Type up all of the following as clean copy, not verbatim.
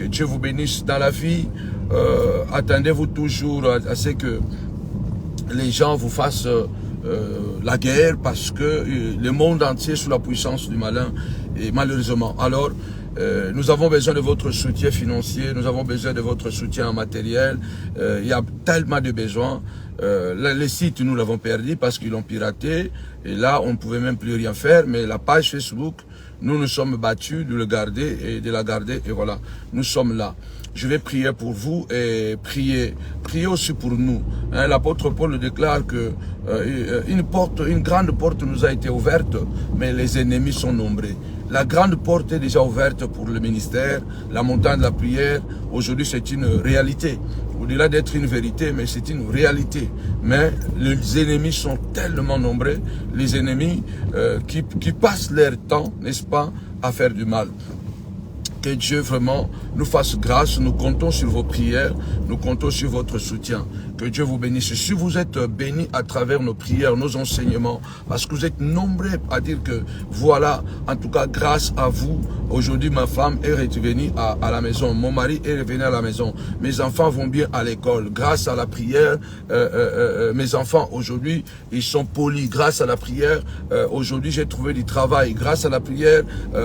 Que Dieu vous bénisse dans la vie. Attendez-vous toujours à ce que les gens vous fassent la guerre, parce que le monde entier est sous la puissance du malin, et malheureusement. Alors, nous avons besoin de votre soutien financier, nous avons besoin de votre soutien matériel. Il y a tellement de besoins. Les sites, nous l'avons perdu parce qu'ils l'ont piraté. Et là, on ne pouvait même plus rien faire. Mais la page Facebook, nous nous sommes battus de le garder et de la garder. Et voilà, nous sommes là. Je vais prier pour vous et prier aussi pour nous. Hein, l'apôtre Paul déclare que une grande porte nous a été ouverte, mais les ennemis sont nombreux. La grande porte est déjà ouverte pour le ministère, la montagne de la prière. Aujourd'hui, c'est une réalité. Au-delà d'être une vérité, mais c'est une réalité. Mais les ennemis sont tellement nombreux, les ennemis qui passent leur temps, n'est-ce pas, à faire du mal. Que Dieu vraiment nous fasse grâce. Nous comptons sur vos prières, nous comptons sur votre soutien. Que Dieu vous bénisse. Si vous êtes bénis à travers nos prières, nos enseignements, parce que vous êtes nombreux à dire que voilà, en tout cas grâce à vous, aujourd'hui ma femme est revenue à la maison, mon mari est revenu à la maison, mes enfants vont bien à l'école, grâce à la prière, mes enfants aujourd'hui ils sont polis, grâce à la prière, aujourd'hui j'ai trouvé du travail, grâce à la prière,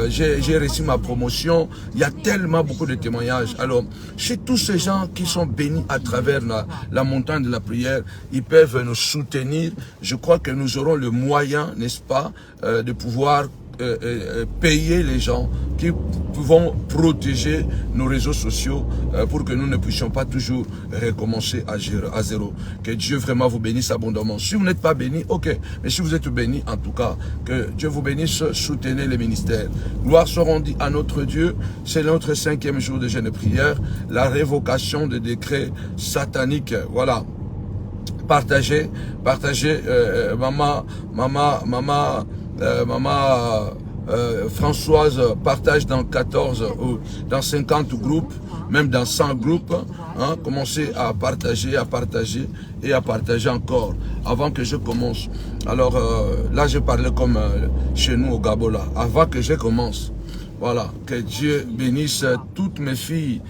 j'ai reçu ma promotion. Il y a tellement beaucoup de témoignages. Alors, chez tous ces gens qui sont bénis à travers la montagne de la prière, ils peuvent nous soutenir. Je crois que nous aurons le moyen, n'est-ce pas, de pouvoir payer les gens qui vont protéger nos réseaux sociaux pour que nous ne puissions pas toujours recommencer à zéro. Que Dieu vraiment vous bénisse abondamment. Si vous n'êtes pas béni, ok. Mais si vous êtes béni, en tout cas, que Dieu vous bénisse, soutenez les ministères. Gloire soit rendue à notre Dieu. C'est notre 5e jour de jeûne et prière. La révocation des décrets sataniques. Voilà. Partagez, maman Françoise partage dans 14 ou dans 50 groupes, même dans 100 groupes, hein, commencez à partager et à partager encore avant que je commence. Alors là je parlais comme chez nous au Gabon là, avant que je commence. Voilà, que Dieu bénisse toutes mes filles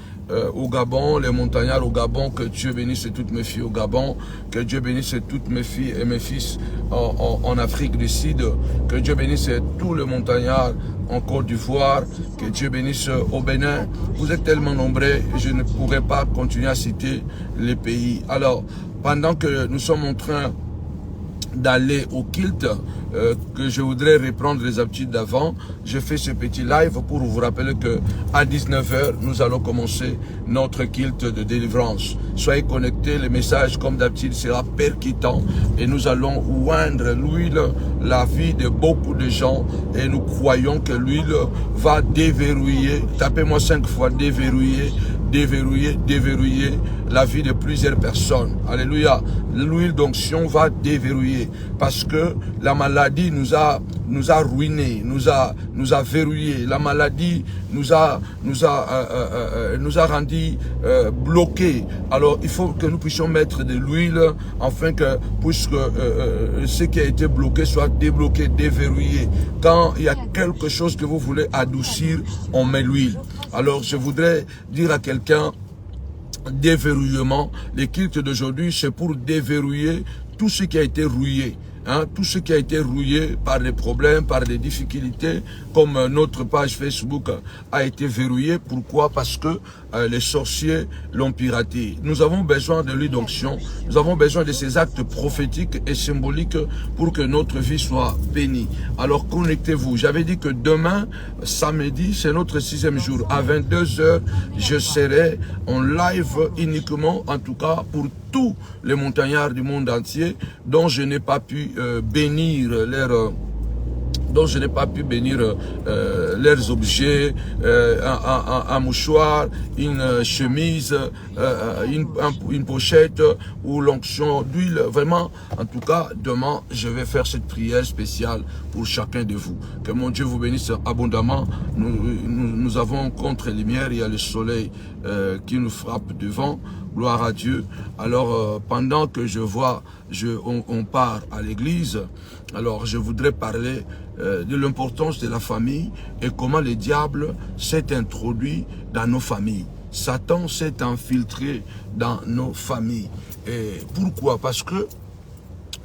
au Gabon, les montagnards au Gabon, que Dieu bénisse toutes mes filles au Gabon, que Dieu bénisse toutes mes filles et mes fils en Afrique du Sud, que Dieu bénisse tous les montagnards en Côte d'Ivoire, que Dieu bénisse au Bénin. Vous êtes tellement nombreux, je ne pourrais pas continuer à citer les pays. Alors, pendant que nous sommes en train d'aller au kilt, que je voudrais reprendre les habitudes d'avant, je fais ce petit live pour vous rappeler que à 19 h, nous allons commencer notre kilt de délivrance. Soyez connectés, le message comme d'habitude sera percutant et nous allons oindre l'huile, la vie de beaucoup de gens et nous croyons que l'huile va déverrouiller, tapez-moi 5 fois déverrouiller, déverrouiller la vie de plusieurs personnes. Alléluia. L'huile d'onction va déverrouiller parce que la maladie nous a ruinés, nous a verrouillés. La maladie nous a rendus bloqués. Alors il faut que nous puissions mettre de l'huile afin que puisque ce qui a été bloqué soit débloqué, déverrouillé. Quand il y a quelque chose que vous voulez adoucir, on met l'huile. Alors je voudrais dire à quelqu'un, déverrouillement, les cultes d'aujourd'hui, c'est pour déverrouiller tout ce qui a été rouillé. Hein, tout ce qui a été rouillé par des problèmes, par des difficultés, comme notre page Facebook a été verrouillée. Pourquoi? Parce que les sorciers l'ont piraté. Nous avons besoin de l'huile d'onction, nous avons besoin de ces actes prophétiques et symboliques pour que notre vie soit bénie. Alors connectez-vous. J'avais dit que demain, samedi, c'est notre 6e jour. À 22 h, je serai en live uniquement, en tout cas pour tous les montagnards du monde entier dont je n'ai pas pu bénir leurs objets, un mouchoir, une chemise, une pochette ou l'onction d'huile. Vraiment, en tout cas, demain, je vais faire cette prière spéciale pour chacun de vous. Que mon Dieu vous bénisse abondamment. Nous avons contre les lumières, il y a le soleil qui nous frappe devant. Gloire à Dieu. Alors, pendant que on part à l'église, alors je voudrais parler de l'importance de la famille et comment le diable s'est introduit dans nos familles. Satan s'est infiltré dans nos familles. Et pourquoi? Parce que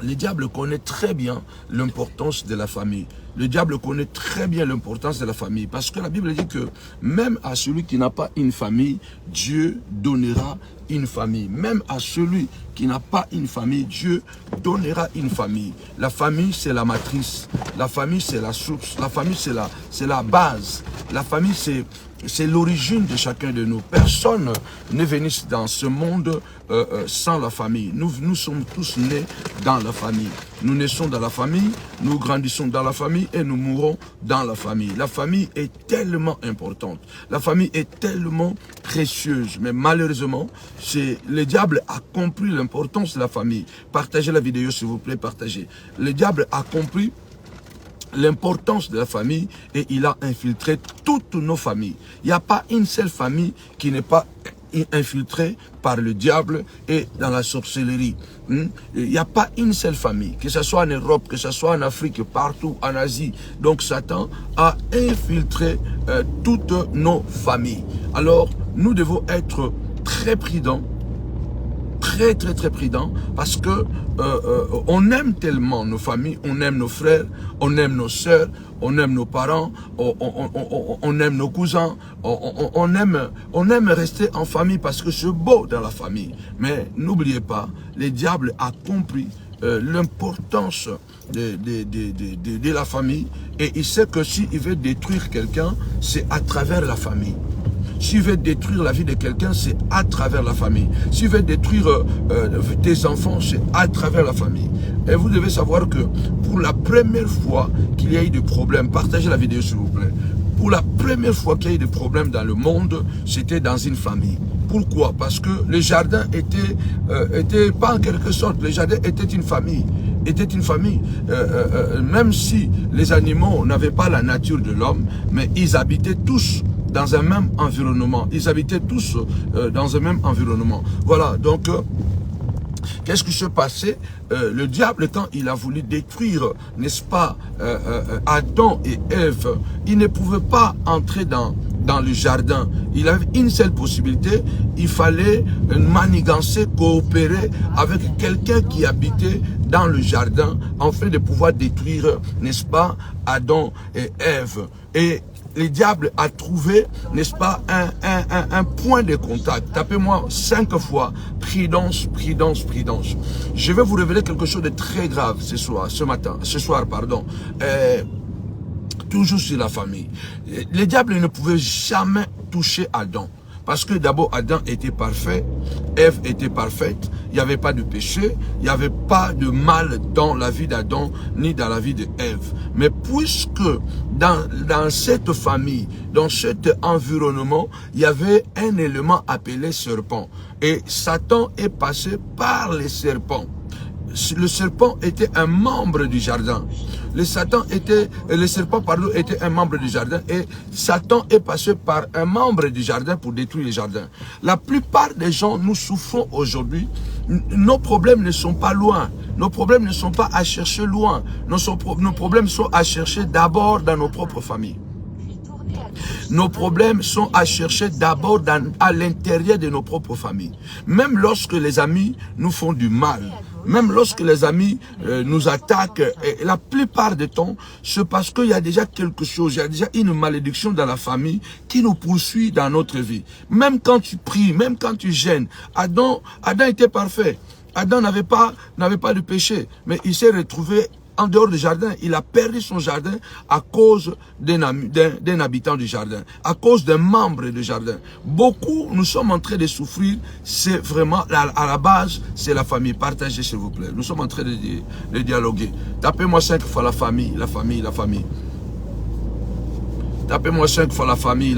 le diable connaît très bien l'importance de la famille. Le diable connaît très bien l'importance de la famille. Parce que la Bible dit que même à celui qui n'a pas une famille, Dieu donnera une famille. Même à celui qui n'a pas une famille, Dieu donnera une famille. La famille, c'est la matrice. La famille, c'est la source. La famille, c'est la base. La famille, c'est l'origine de chacun de nous. Personne n'est venu dans ce monde sans la famille. Nous sommes tous nés dans la famille. Nous naissons dans la famille, nous grandissons dans la famille et nous mourrons dans la famille. La famille est tellement importante. La famille est tellement précieuse. Mais malheureusement, le diable a compris l'importance de la famille. Partagez la vidéo s'il vous plaît, partagez. Le diable a compris l'importance de la famille et il a infiltré toutes nos familles. Il n'y a pas une seule famille qui n'est pas infiltrée par le diable et dans la sorcellerie. Il n'y a pas une seule famille, que ce soit en Europe, que ce soit en Afrique, partout, en Asie. Donc Satan a infiltré toutes nos familles. Alors, nous devons être très prudents, très prudent parce que on aime tellement nos familles, on aime nos frères, on aime nos sœurs, on aime nos parents, on aime nos cousins, on aime rester en famille parce que c'est beau dans la famille. Mais n'oubliez pas, le diable a compris l'importance de la famille et il sait que s'il veut détruire quelqu'un, c'est à travers la famille. S'il veut détruire la vie de quelqu'un, c'est à travers la famille. S'il veut détruire tes enfants, c'est à travers la famille. Et vous devez savoir que pour la première fois qu'il y a eu des problèmes, partagez la vidéo s'il vous plaît. Pour la première fois qu'il y a eu des problèmes dans le monde, c'était dans une famille. Pourquoi? Parce que le jardin était pas en quelque sorte, le jardin était une famille. Même si les animaux n'avaient pas la nature de l'homme, mais ils habitaient tous dans un même environnement. Ils habitaient tous dans un même environnement. Voilà, donc, qu'est-ce qui s'est passé? Le diable, quand il a voulu détruire, n'est-ce pas, Adam et Ève, il ne pouvait pas entrer dans le jardin. Il avait une seule possibilité, il fallait manigancer, coopérer avec quelqu'un qui habitait dans le jardin, afin de pouvoir détruire, n'est-ce pas, Adam et Ève. Et le diable a trouvé, n'est-ce pas, un point de contact. Tapez-moi 5 fois, prudence. Je vais vous révéler quelque chose de très grave ce soir, toujours sur la famille. Le diable ne pouvait jamais toucher Adam. Parce que d'abord, Adam était parfait, Ève était parfaite, il n'y avait pas de péché, il n'y avait pas de mal dans la vie d'Adam, ni dans la vie d'Ève. Mais puisque dans cette famille, dans cet environnement, il y avait un élément appelé serpent. Et Satan est passé par les serpents. Le serpent était un membre du jardin. Le serpent était un membre du jardin et Satan est passé par un membre du jardin pour détruire le jardin. La plupart des gens, nous souffrons aujourd'hui. Nos problèmes ne sont pas loin. Nos problèmes ne sont pas à chercher loin. Nos problèmes sont à chercher d'abord dans nos propres familles. Nos problèmes sont à chercher d'abord à l'intérieur de nos propres familles. Même lorsque les amis nous font du mal, même lorsque les amis nous attaquent, et la plupart du temps, c'est parce qu'il y a déjà quelque chose, il y a déjà une malédiction dans la famille qui nous poursuit dans notre vie. Même quand tu pries, même quand tu gênes, Adam était parfait. Adam n'avait pas de péché, mais il s'est retrouvé en dehors du jardin. Il a perdu son jardin à cause d'un habitant du jardin, à cause d'un membre du jardin. Beaucoup, nous sommes en train de souffrir. C'est vraiment, à la base, c'est la famille. Partagez s'il vous plaît. Nous sommes en train de dialoguer. Tapez-moi 5 fois la famille. Tapez-moi 5 fois la famille.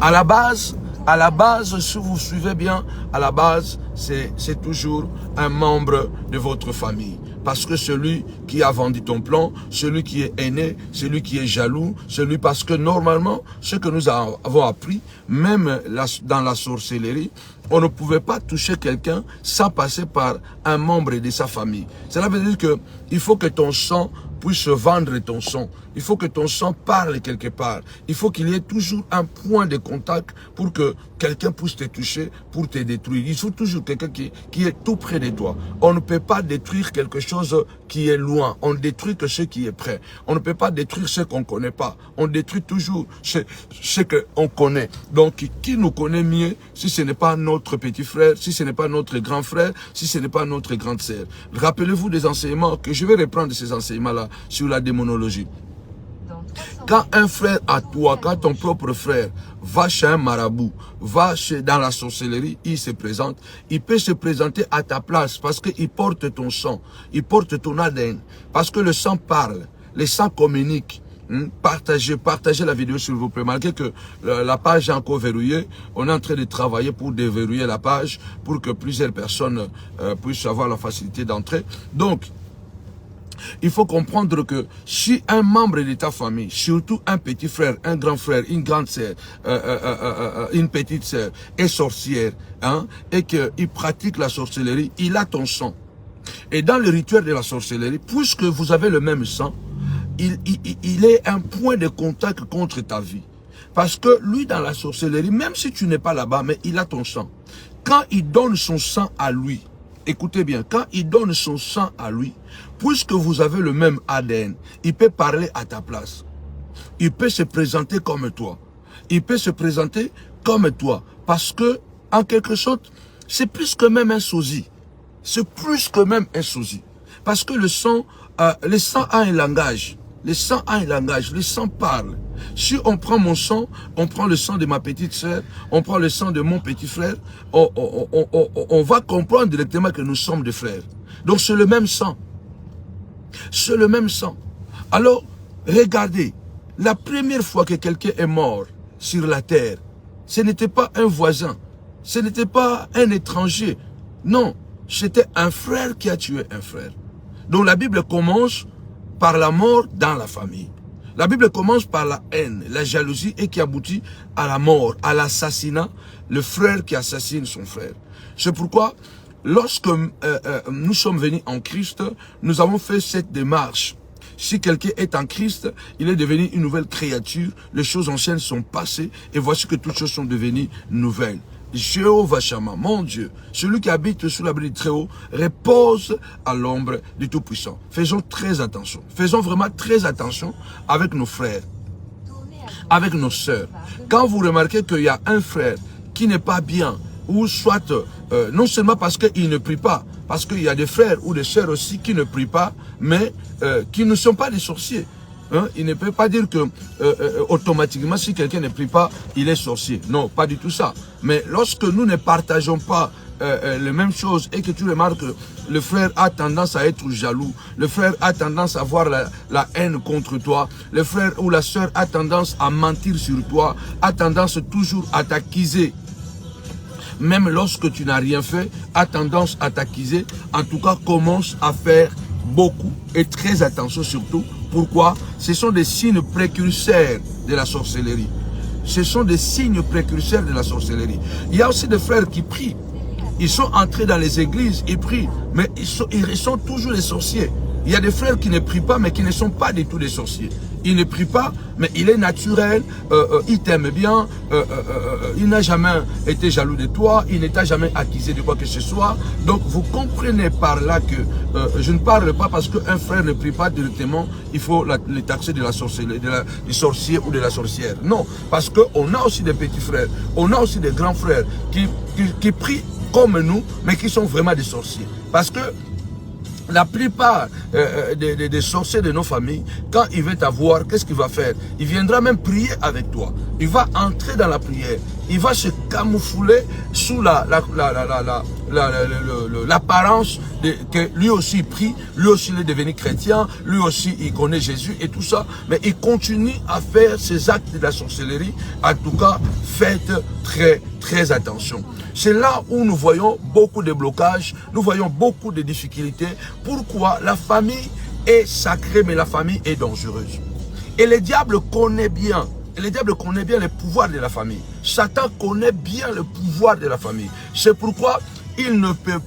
À la base, si vous suivez bien, à la base, c'est toujours un membre de votre famille. parce que celui qui a vendu ton plan, celui qui est aîné, celui qui est jaloux, celui parce que normalement, ce que nous avons appris, même dans la sorcellerie, on ne pouvait pas toucher quelqu'un sans passer par un membre de sa famille. Cela veut dire que il faut que ton sang puisse vendre ton sang. Il faut que ton sang parle quelque part. Il faut qu'il y ait toujours un point de contact pour que quelqu'un puisse te toucher, pour te détruire. Il faut toujours quelqu'un qui est tout près de toi. On ne peut pas détruire quelque chose qui est loin. On détruit que ce qui est près. On ne peut pas détruire ce qu'on ne connaît pas. On détruit toujours ce qu'on connaît. Donc, qui nous connaît mieux si ce n'est pas notre petit frère, si ce n'est pas notre grand frère, si ce n'est pas notre grande sœur? Rappelez-vous des enseignements, que je vais reprendre ces enseignements-là sur la démonologie. Quand un frère à toi, quand ton propre frère va chez un marabout, dans la sorcellerie, il se présente, il peut se présenter à ta place parce qu'il porte ton sang, il porte ton ADN, parce que le sang parle, le sang communique. Partagez la vidéo s'il vous plaît. Malgré que la page est encore verrouillée, on est en train de travailler pour déverrouiller la page pour que plusieurs personnes puissent avoir la facilité d'entrer. Donc, il faut comprendre que si un membre de ta famille, surtout un petit frère, un grand frère, une grande sœur, une petite sœur, est sorcière, et qu'il pratique la sorcellerie, il a ton sang. Et dans le rituel de la sorcellerie, puisque vous avez le même sang, il est un point de contact contre ta vie. Parce que lui, dans la sorcellerie, même si tu n'es pas là-bas, mais il a ton sang. Quand il donne son sang à lui, écoutez bien, quand il donne son sang à lui, puisque vous avez le même ADN, il peut parler à ta place. Il peut se présenter comme toi. Il peut se présenter comme toi. Parce que, en quelque sorte, c'est plus que même un sosie. C'est plus que même un sosie. Parce que le sang a un langage. Le sang a un langage, le sang parle. Si on prend mon sang, on prend le sang de ma petite sœur, on prend le sang de mon petit frère, on va comprendre directement que nous sommes des frères. Donc c'est le même sang. C'est le même sang. Alors, regardez, la première fois que quelqu'un est mort sur la terre, ce n'était pas un voisin, ce n'était pas un étranger. Non, c'était un frère qui a tué un frère. Donc la Bible commence par la mort dans la famille. La Bible commence par la haine, la jalousie et qui aboutit à la mort, à l'assassinat, le frère qui assassine son frère. C'est pourquoi, lorsque nous sommes venus en Christ, nous avons fait cette démarche. Si quelqu'un est en Christ, il est devenu une nouvelle créature, les choses anciennes sont passées et voici que toutes choses sont devenues nouvelles. Jéhovah Shammah, mon Dieu, celui qui habite sous l'abri du Très-Haut, repose à l'ombre du Tout-Puissant. Faisons très attention. Faisons vraiment très attention avec nos frères, avec nos sœurs. Quand vous remarquez qu'il y a un frère qui n'est pas bien, ou soit, non seulement parce qu'il ne prie pas, parce qu'il y a des frères ou des sœurs aussi qui ne prient pas, mais qui ne sont pas des sorciers. Il ne peut pas dire que automatiquement, si quelqu'un ne prie pas, il est sorcier. Non, pas du tout ça. Mais lorsque nous ne partageons pas les mêmes choses et que tu remarques que le frère a tendance à être jaloux, le frère a tendance à avoir la haine contre toi, le frère ou la sœur a tendance à mentir sur toi, a tendance toujours à t'accuser, même lorsque tu n'as rien fait, a tendance à t'accuser, en tout cas commence à faire beaucoup et très attention surtout. Pourquoi? Ce sont des signes précurseurs de la sorcellerie. Ce sont des signes précurseurs de la sorcellerie. Il y a aussi des frères qui prient. Ils sont entrés dans les églises, ils prient, mais ils sont toujours des sorciers. Il y a des frères qui ne prient pas, mais qui ne sont pas du tout des sorciers. Il ne prie pas, mais il est naturel, il t'aime bien, il n'a jamais été jaloux de toi, il ne t'a jamais accusé de quoi que ce soit. Donc vous comprenez par là que je ne parle pas parce qu'un frère ne prie pas directement, il faut le taxer de la sorcellerie, du sorcier ou de la sorcière. Non, parce qu'on a aussi des petits frères, on a aussi des grands frères qui prient comme nous, mais qui sont vraiment des sorciers. Parce que la plupart des sorciers de nos familles, quand il veut t'avoir, qu'est-ce qu'il va faire? Il viendra même prier avec toi. Il va entrer dans la prière. Il va se camoufler sous l'apparence que lui aussi prie, lui aussi il est devenu chrétien, lui aussi il connaît Jésus et tout ça. Mais il continue à faire ces actes de la sorcellerie. En tout cas, faites très très attention. C'est là où nous voyons beaucoup de blocages, nous voyons beaucoup de difficultés. Pourquoi? La famille est sacrée, mais la famille est dangereuse. Et le diable connaît bien. Et le diable connaît bien les pouvoirs de la famille. Satan connaît bien le pouvoir de la famille. C'est pourquoi il ne peut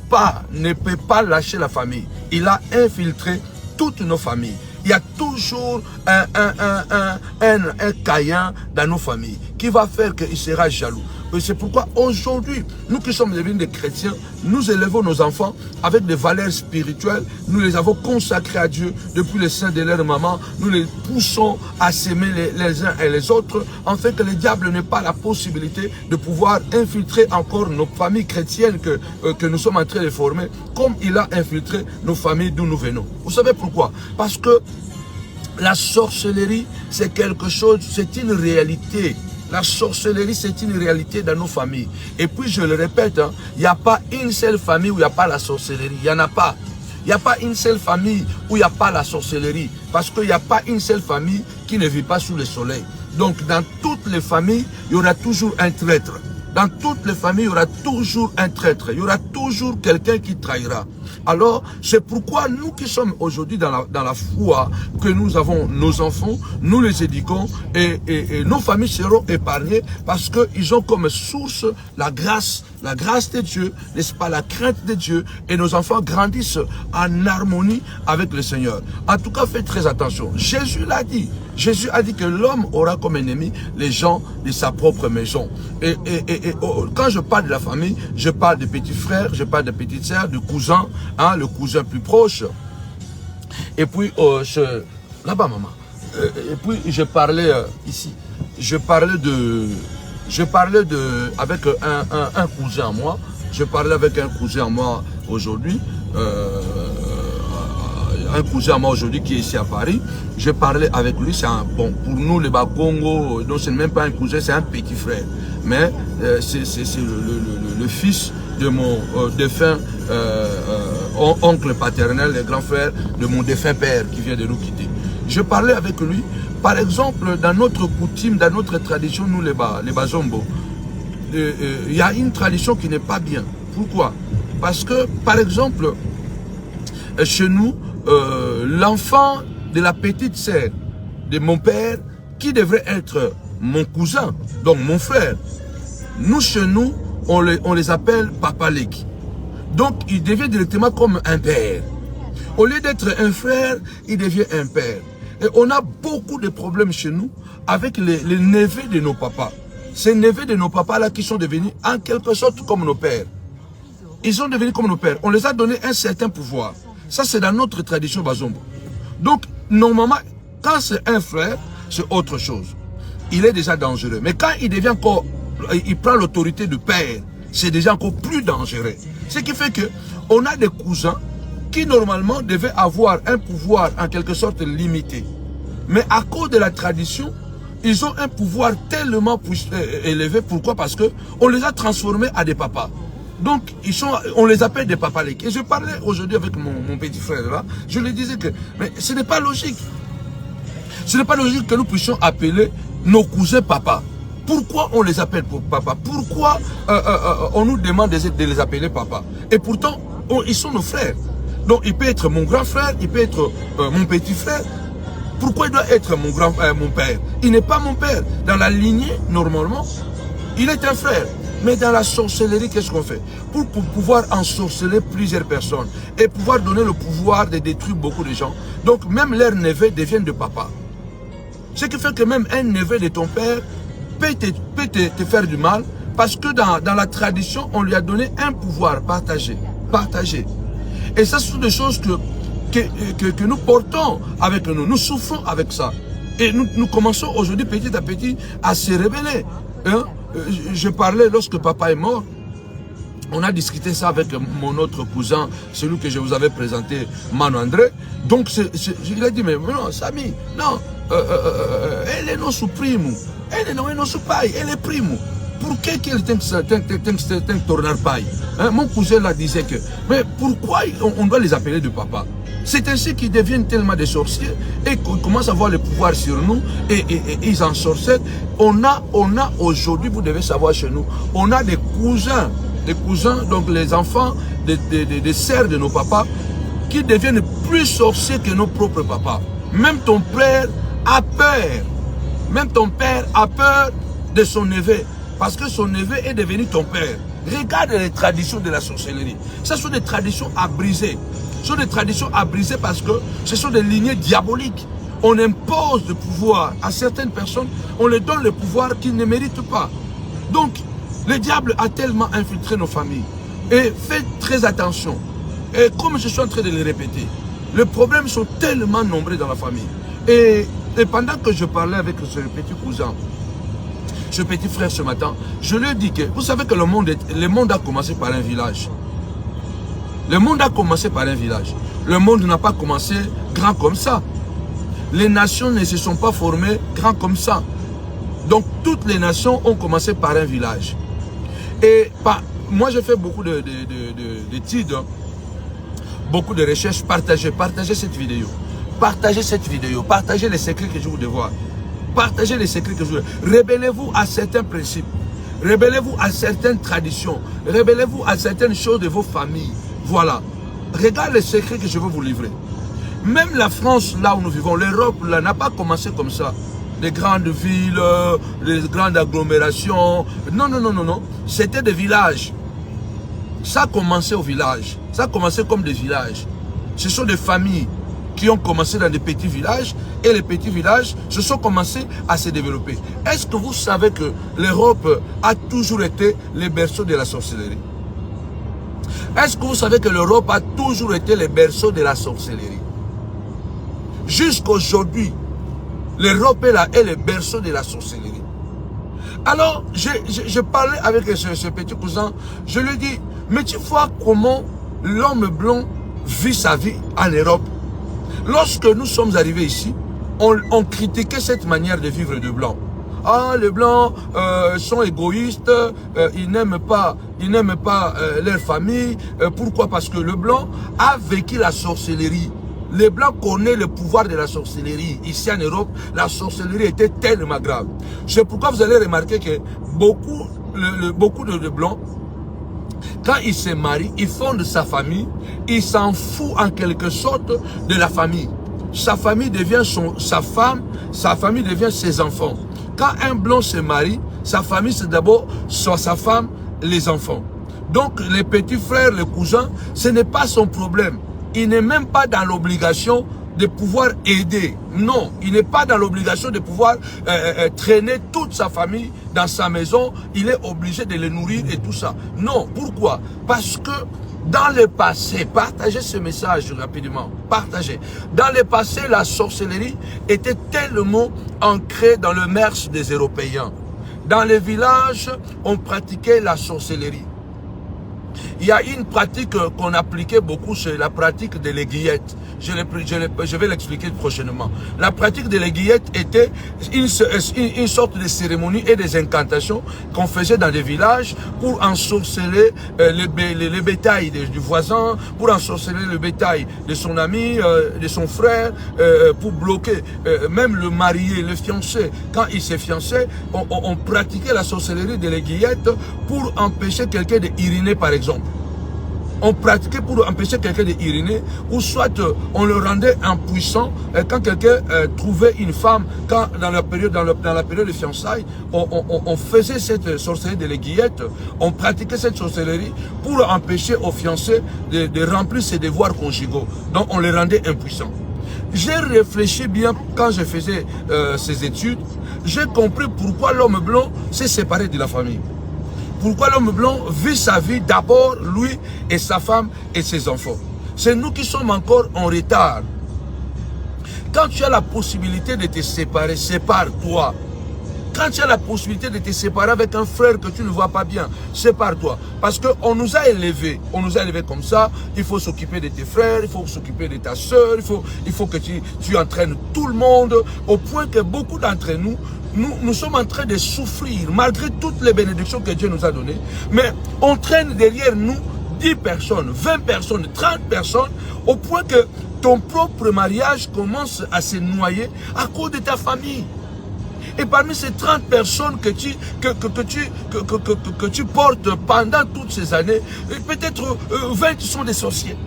pas lâcher la famille. Il a infiltré toutes nos familles. Il y a toujours un Caïn dans nos familles qui va faire qu'il sera jaloux. Et c'est pourquoi aujourd'hui, nous qui sommes devenus des chrétiens, nous élevons nos enfants avec des valeurs spirituelles. Nous les avons consacrés à Dieu depuis le sein de leur maman. Nous les poussons à s'aimer les uns et les autres, afin que le diable n'ait pas la possibilité de pouvoir infiltrer encore nos familles chrétiennes que nous sommes en train de former, comme il a infiltré nos familles d'où nous venons. Vous savez pourquoi? Parce que la sorcellerie, c'est quelque chose, c'est une réalité. La sorcellerie, c'est une réalité dans nos familles. Et puis, je le répète, il n'y a pas une seule famille où il n'y a pas la sorcellerie. Il n'y en a pas. Il n'y a pas une seule famille où il n'y a pas la sorcellerie. Parce qu'il n'y a pas une seule famille qui ne vit pas sous le soleil. Donc, dans toutes les familles, il y aura toujours un traître. Dans toutes les familles, il y aura toujours un traître. Il y aura toujours quelqu'un qui trahira. Alors, c'est pourquoi nous qui sommes aujourd'hui dans la foi, que nous avons nos enfants, nous les éduquons et nos familles seront épargnées parce qu'ils ont comme source la grâce de Dieu, n'est-ce pas, la crainte de Dieu, et nos enfants grandissent en harmonie avec le Seigneur. En tout cas, faites très attention. Jésus l'a dit. Jésus a dit que l'homme aura comme ennemi les gens de sa propre maison. Et quand je parle de la famille, je parle de petits frères, je parle de petites sœurs, de cousins, hein, le cousin plus proche. Et puis, là-bas, maman. Et puis, je parlais ici. Je parlais avec un cousin à moi. Je parlais avec un cousin à moi aujourd'hui. Un cousin à moi aujourd'hui qui est ici à Paris. Je parlais avec lui. C'est bon, pour nous, les Bakongo, donc c'est même pas un cousin, c'est un petit frère. Mais c'est le fils de mon défunt oncle paternel, le grand frère de mon défunt père qui vient de nous quitter. Je parlais avec lui. Par exemple, dans notre coutume, dans notre tradition, nous les Bazombo, il y a une tradition qui n'est pas bien. Pourquoi? Parce que, par exemple, chez nous, l'enfant de la petite sœur de mon père, qui devrait être mon cousin, donc mon frère, nous, chez nous, on les appelle Papa Leki. Donc, il devient directement comme un père. Au lieu d'être un frère, il devient un père. Et on a beaucoup de problèmes chez nous avec les neveux de nos papas. Ces neveux de nos papas-là qui sont devenus en quelque sorte comme nos pères. Ils sont devenus comme nos pères. On les a donné un certain pouvoir. Ça, c'est dans notre tradition Bazombo. Donc, normalement, quand c'est un frère, c'est autre chose. Il est déjà dangereux. Mais quand il devient encore, il prend l'autorité de père, c'est déjà encore plus dangereux. Ce qui fait que on a des cousins qui normalement devaient avoir un pouvoir en quelque sorte limité. Mais à cause de la tradition, ils ont un pouvoir tellement élevé. Pourquoi? Parce que on les a transformés à des papas. Donc, on les appelle des papas Leki. Et je parlais aujourd'hui avec mon petit frère là, je lui disais que mais ce n'est pas logique. Ce n'est pas logique que nous puissions appeler nos cousins papa. Pourquoi on les appelle pour papa? Pourquoi on nous demande de les appeler papa? Et pourtant, ils sont nos frères. Donc, il peut être mon grand frère, il peut être mon petit frère. Pourquoi il doit être mon père? Il n'est pas mon père. Dans la lignée, normalement, il est un frère. Mais dans la sorcellerie, qu'est-ce qu'on fait? Pour pouvoir ensorceler plusieurs personnes et pouvoir donner le pouvoir de détruire beaucoup de gens. Donc, même leurs neveux deviennent de papa. Ce qui fait que même un neveu de ton père peut te faire du mal parce que dans la tradition, on lui a donné un pouvoir partagé. Et ça, ce sont des choses que nous portons avec nous. Nous souffrons avec ça. Et nous commençons aujourd'hui petit à petit à se révéler. Hein? Je parlais lorsque papa est mort. On a discuté ça avec mon autre cousin, celui que je vous avais présenté, Mano André. Donc, il a dit, mais non, Samy, non, elle est notre primo. Elle est notre pai, elle est primo. Pourquoi qu'elle tem tornar pai? Mon cousin là disait que, mais pourquoi on doit les appeler de papa? C'est ainsi qu'ils deviennent tellement des sorciers et qu'ils commencent à avoir le pouvoir sur nous et ils en sorcellent. On a aujourd'hui, vous devez savoir chez nous, on a des cousins, donc les enfants des sœurs de nos papas qui deviennent plus sorciers que nos propres papas. Même ton père a peur. Même ton père a peur de son neveu parce que son neveu est devenu ton père. Regarde les traditions de la sorcellerie. Ce sont des traditions à briser. Ce sont des traditions à briser parce que ce sont des lignées diaboliques. On impose le pouvoir à certaines personnes, on leur donne le pouvoir qu'ils ne méritent pas. Donc, le diable a tellement infiltré nos familles. Et faites très attention. Et comme je suis en train de le répéter, les problèmes sont tellement nombreux dans la famille. Et pendant que je parlais avec ce petit cousin, ce petit frère ce matin, je lui ai dit que, vous savez que le monde a commencé par un village. Le monde a commencé par un village. Le monde n'a pas commencé grand comme ça. Les nations ne se sont pas formées grand comme ça. Donc toutes les nations ont commencé par un village. Et moi j'ai fait beaucoup d'études, beaucoup de recherches. Partagez cette vidéo. Partagez cette vidéo. Partagez les secrets que je vous dévoile. Partagez les secrets que je vous dévoile. Rebellez-vous à certains principes. Rebellez-vous à certaines traditions. Rebellez-vous à certaines choses de vos familles. Voilà. Regarde les secrets que je veux vous livrer. Même la France, là où nous vivons, l'Europe, là, n'a pas commencé comme ça. Les grandes villes, les grandes agglomérations. Non, non, non, non, non. C'était des villages. Ça a commencé au village. Ça a commencé comme des villages. Ce sont des familles qui ont commencé dans des petits villages et les petits villages se sont commencés à se développer. Est-ce que vous savez que l'Europe a toujours été le berceau de la sorcellerie? Est-ce que vous savez que l'Europe a toujours été le berceau de la sorcellerie? Jusqu'aujourd'hui, l'Europe est le berceau de la sorcellerie. Alors, je parlais avec ce petit cousin, je lui dis, mais tu vois comment l'homme blanc vit sa vie en Europe. Lorsque nous sommes arrivés ici, on critiquait cette manière de vivre de blanc. Ah, les blancs sont égoïstes, ils n'aiment pas leur famille. Pourquoi? Parce que le blanc a vécu la sorcellerie. Les blancs connaissent le pouvoir de la sorcellerie. Ici en Europe, la sorcellerie était tellement grave. C'est pourquoi vous allez remarquer que beaucoup de blancs, quand ils se marient, ils fondent sa famille, ils s'en foutent en quelque sorte de la famille. Sa famille devient sa femme, sa famille devient ses enfants. Quand un blanc se marie, sa famille c'est d'abord sa femme, les enfants. Donc les petits frères, les cousins, ce n'est pas son problème. Il n'est même pas dans l'obligation de pouvoir aider. Non, il n'est pas dans l'obligation de pouvoir traîner toute sa famille dans sa maison. Il est obligé de les nourrir et tout ça. Non, pourquoi? Parce que dans le passé, partagez ce message rapidement, partagez. Dans le passé, la sorcellerie était tellement ancrée dans le mœurs des Européens. Dans les villages, on pratiquait la sorcellerie. Il y a une pratique qu'on appliquait beaucoup, c'est la pratique de l'aiguillette. Je vais l'expliquer prochainement. La pratique de l'aiguillette était une sorte de cérémonie et des incantations qu'on faisait dans des villages pour ensorceler le bétail du voisin, pour ensorceler le bétail de son ami, de son frère, pour bloquer même le marié, le fiancé. Quand il s'est fiancé, on pratiquait la sorcellerie de l'aiguillette pour empêcher quelqu'un de uriner par exemple. On pratiquait pour empêcher quelqu'un de uriner, ou soit on le rendait impuissant quand quelqu'un trouvait une femme, dans la période de fiançailles, on faisait cette sorcellerie de l'aiguillette, on pratiquait cette sorcellerie pour empêcher aux fiancés de remplir ses devoirs conjugaux. Donc on les rendait impuissants. J'ai réfléchi bien quand je faisais ces études, j'ai compris pourquoi l'homme blanc s'est séparé de la famille. Pourquoi l'homme blanc vit sa vie d'abord, lui et sa femme et ses enfants. C'est nous qui sommes encore en retard. Quand tu as la possibilité de te séparer, sépare-toi. Quand tu as la possibilité de te séparer avec un frère que tu ne vois pas bien, sépare-toi. Parce qu'on nous a élevés comme ça. Il faut s'occuper de tes frères, il faut s'occuper de ta soeur, il faut que tu entraînes tout le monde. Au point que beaucoup d'entre nous sommes en train de souffrir, malgré toutes les bénédictions que Dieu nous a données. Mais on traîne derrière nous 10 personnes, 20 personnes, 30 personnes, au point que ton propre mariage commence à se noyer à cause de ta famille. Et parmi ces 30 personnes que tu portes pendant toutes ces années, peut-être 20 sont des sorciers.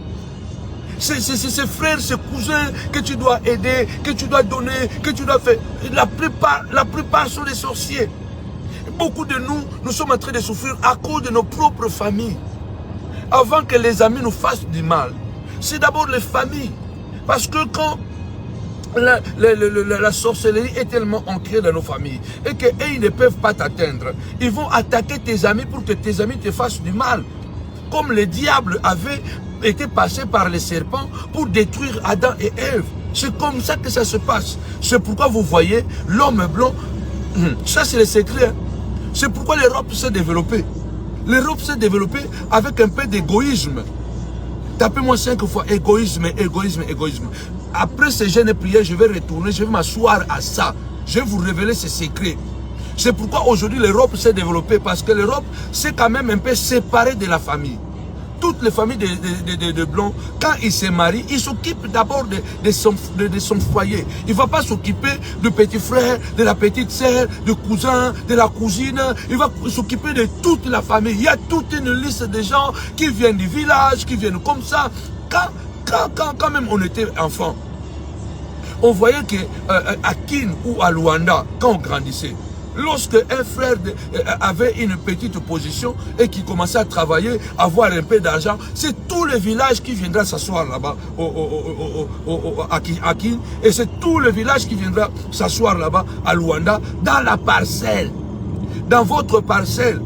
C'est ces frères, ces cousins que tu dois aider, que tu dois donner, que tu dois faire. La plupart sont des sorciers. Beaucoup de nous sommes en train de souffrir à cause de nos propres familles. Avant que les amis nous fassent du mal, c'est d'abord les familles. Parce que quand la sorcellerie est tellement ancrée dans nos familles et qu'ils ne peuvent pas t'atteindre, ils vont attaquer tes amis pour que tes amis te fassent du mal. Comme le diable avait été passé par les serpents pour détruire Adam et Ève. C'est comme ça que ça se passe. C'est pourquoi vous voyez l'homme blanc, ça c'est le secret. Hein. C'est pourquoi l'Europe s'est développée. L'Europe s'est développée avec un peu d'égoïsme. Tapez-moi 5 fois égoïsme, égoïsme, égoïsme. Après ces jeûnes prières, je vais retourner, je vais m'asseoir à ça. Je vais vous révéler ces secrets. C'est pourquoi aujourd'hui l'Europe s'est développée, parce que l'Europe s'est quand même un peu séparée de la famille. Toutes les familles de Blancs, quand ils se marient, ils s'occupent d'abord de son foyer. Il ne va pas s'occuper du petit frère, de la petite sœur, du cousin, de la cousine. Il va s'occuper de toute la famille. Il y a toute une liste de gens qui viennent du village, qui viennent comme ça. Quand même on était enfant, on voyait qu'à Kin ou à Luanda, quand on grandissait, lorsque un frère avait une petite position et qui commençait à travailler, avoir un peu d'argent, c'est tout le village qui viendra s'asseoir là-bas à Kin, et c'est tout le village qui viendra s'asseoir là-bas à Luanda, dans la parcelle, dans votre parcelle.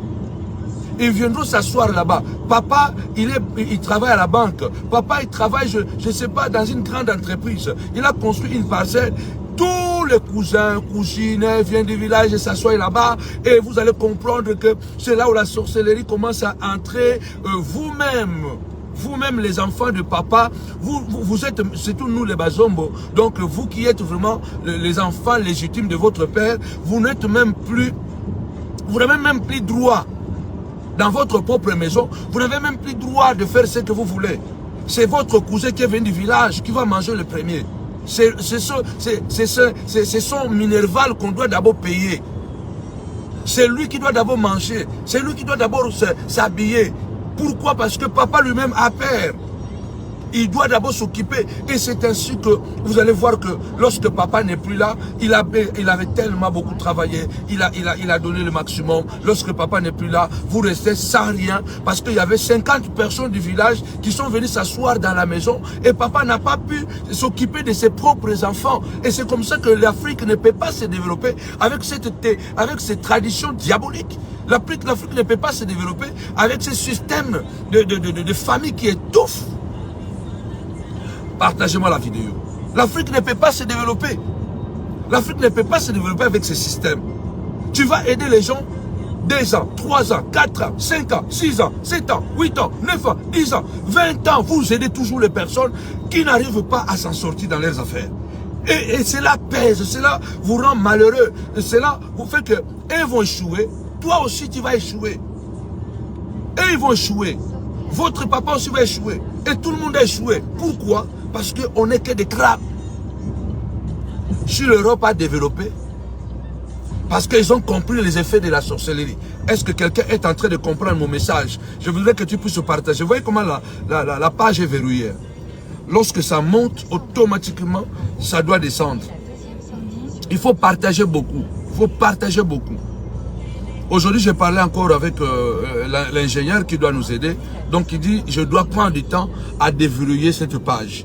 Ils viendront s'asseoir là-bas. Papa, il travaille à la banque. Papa, il travaille, je ne sais pas, dans une grande entreprise. Il a construit une parcelle. Tous les cousins, cousines viennent du village et s'assoient là-bas. Et vous allez comprendre que c'est là où la sorcellerie commence à entrer. Vous-même les enfants de papa, vous êtes, surtout nous les Bazombo, donc vous qui êtes vraiment les enfants légitimes de votre père, vous n'êtes même plus, vous n'avez même plus droit. Dans votre propre maison, vous n'avez même plus droit de faire ce que vous voulez. C'est votre cousin qui est venu du village qui va manger le premier. C'est son minerval qu'on doit d'abord payer. C'est lui qui doit d'abord manger. C'est lui qui doit d'abord s'habiller. Pourquoi? Parce que papa lui-même a peur. Il doit d'abord s'occuper. Et c'est ainsi que vous allez voir que lorsque papa n'est plus là, il avait tellement beaucoup travaillé. Il a donné le maximum. Lorsque papa n'est plus là, vous restez sans rien. Parce qu'il y avait 50 personnes du village qui sont venues s'asseoir dans la maison. Et papa n'a pas pu s'occuper de ses propres enfants. Et c'est comme ça que l'Afrique ne peut pas se développer avec cette tradition diabolique. L'Afrique ne peut pas se développer avec ce système de famille qui étouffe. Partagez-moi la vidéo. L'Afrique ne peut pas se développer. L'Afrique ne peut pas se développer avec ce système. Tu vas aider les gens 2 ans, 3 ans, 4 ans, 5 ans, 6 ans, 7 ans, 8 ans, 9 ans, 10 ans, 20 ans. Vous aidez toujours les personnes qui n'arrivent pas à s'en sortir dans leurs affaires. Et cela pèse, cela vous rend malheureux. Cela vous fait que eux vont échouer. Toi aussi tu vas échouer. Eux ils vont échouer. Votre papa aussi va échouer. Et tout le monde a échoué. Pourquoi? Parce qu'on n'est que des crabes. Si l'Europe a développé, parce qu'ils ont compris les effets de la sorcellerie. Est-ce que quelqu'un est en train de comprendre mon message? Je voudrais que tu puisses partager. Vous voyez comment la page est verrouillée. Lorsque ça monte, automatiquement, ça doit descendre. Il faut partager beaucoup. Il faut partager beaucoup. Aujourd'hui, j'ai parlé encore avec l'ingénieur qui doit nous aider. Donc, il dit, je dois prendre du temps à déverrouiller cette page.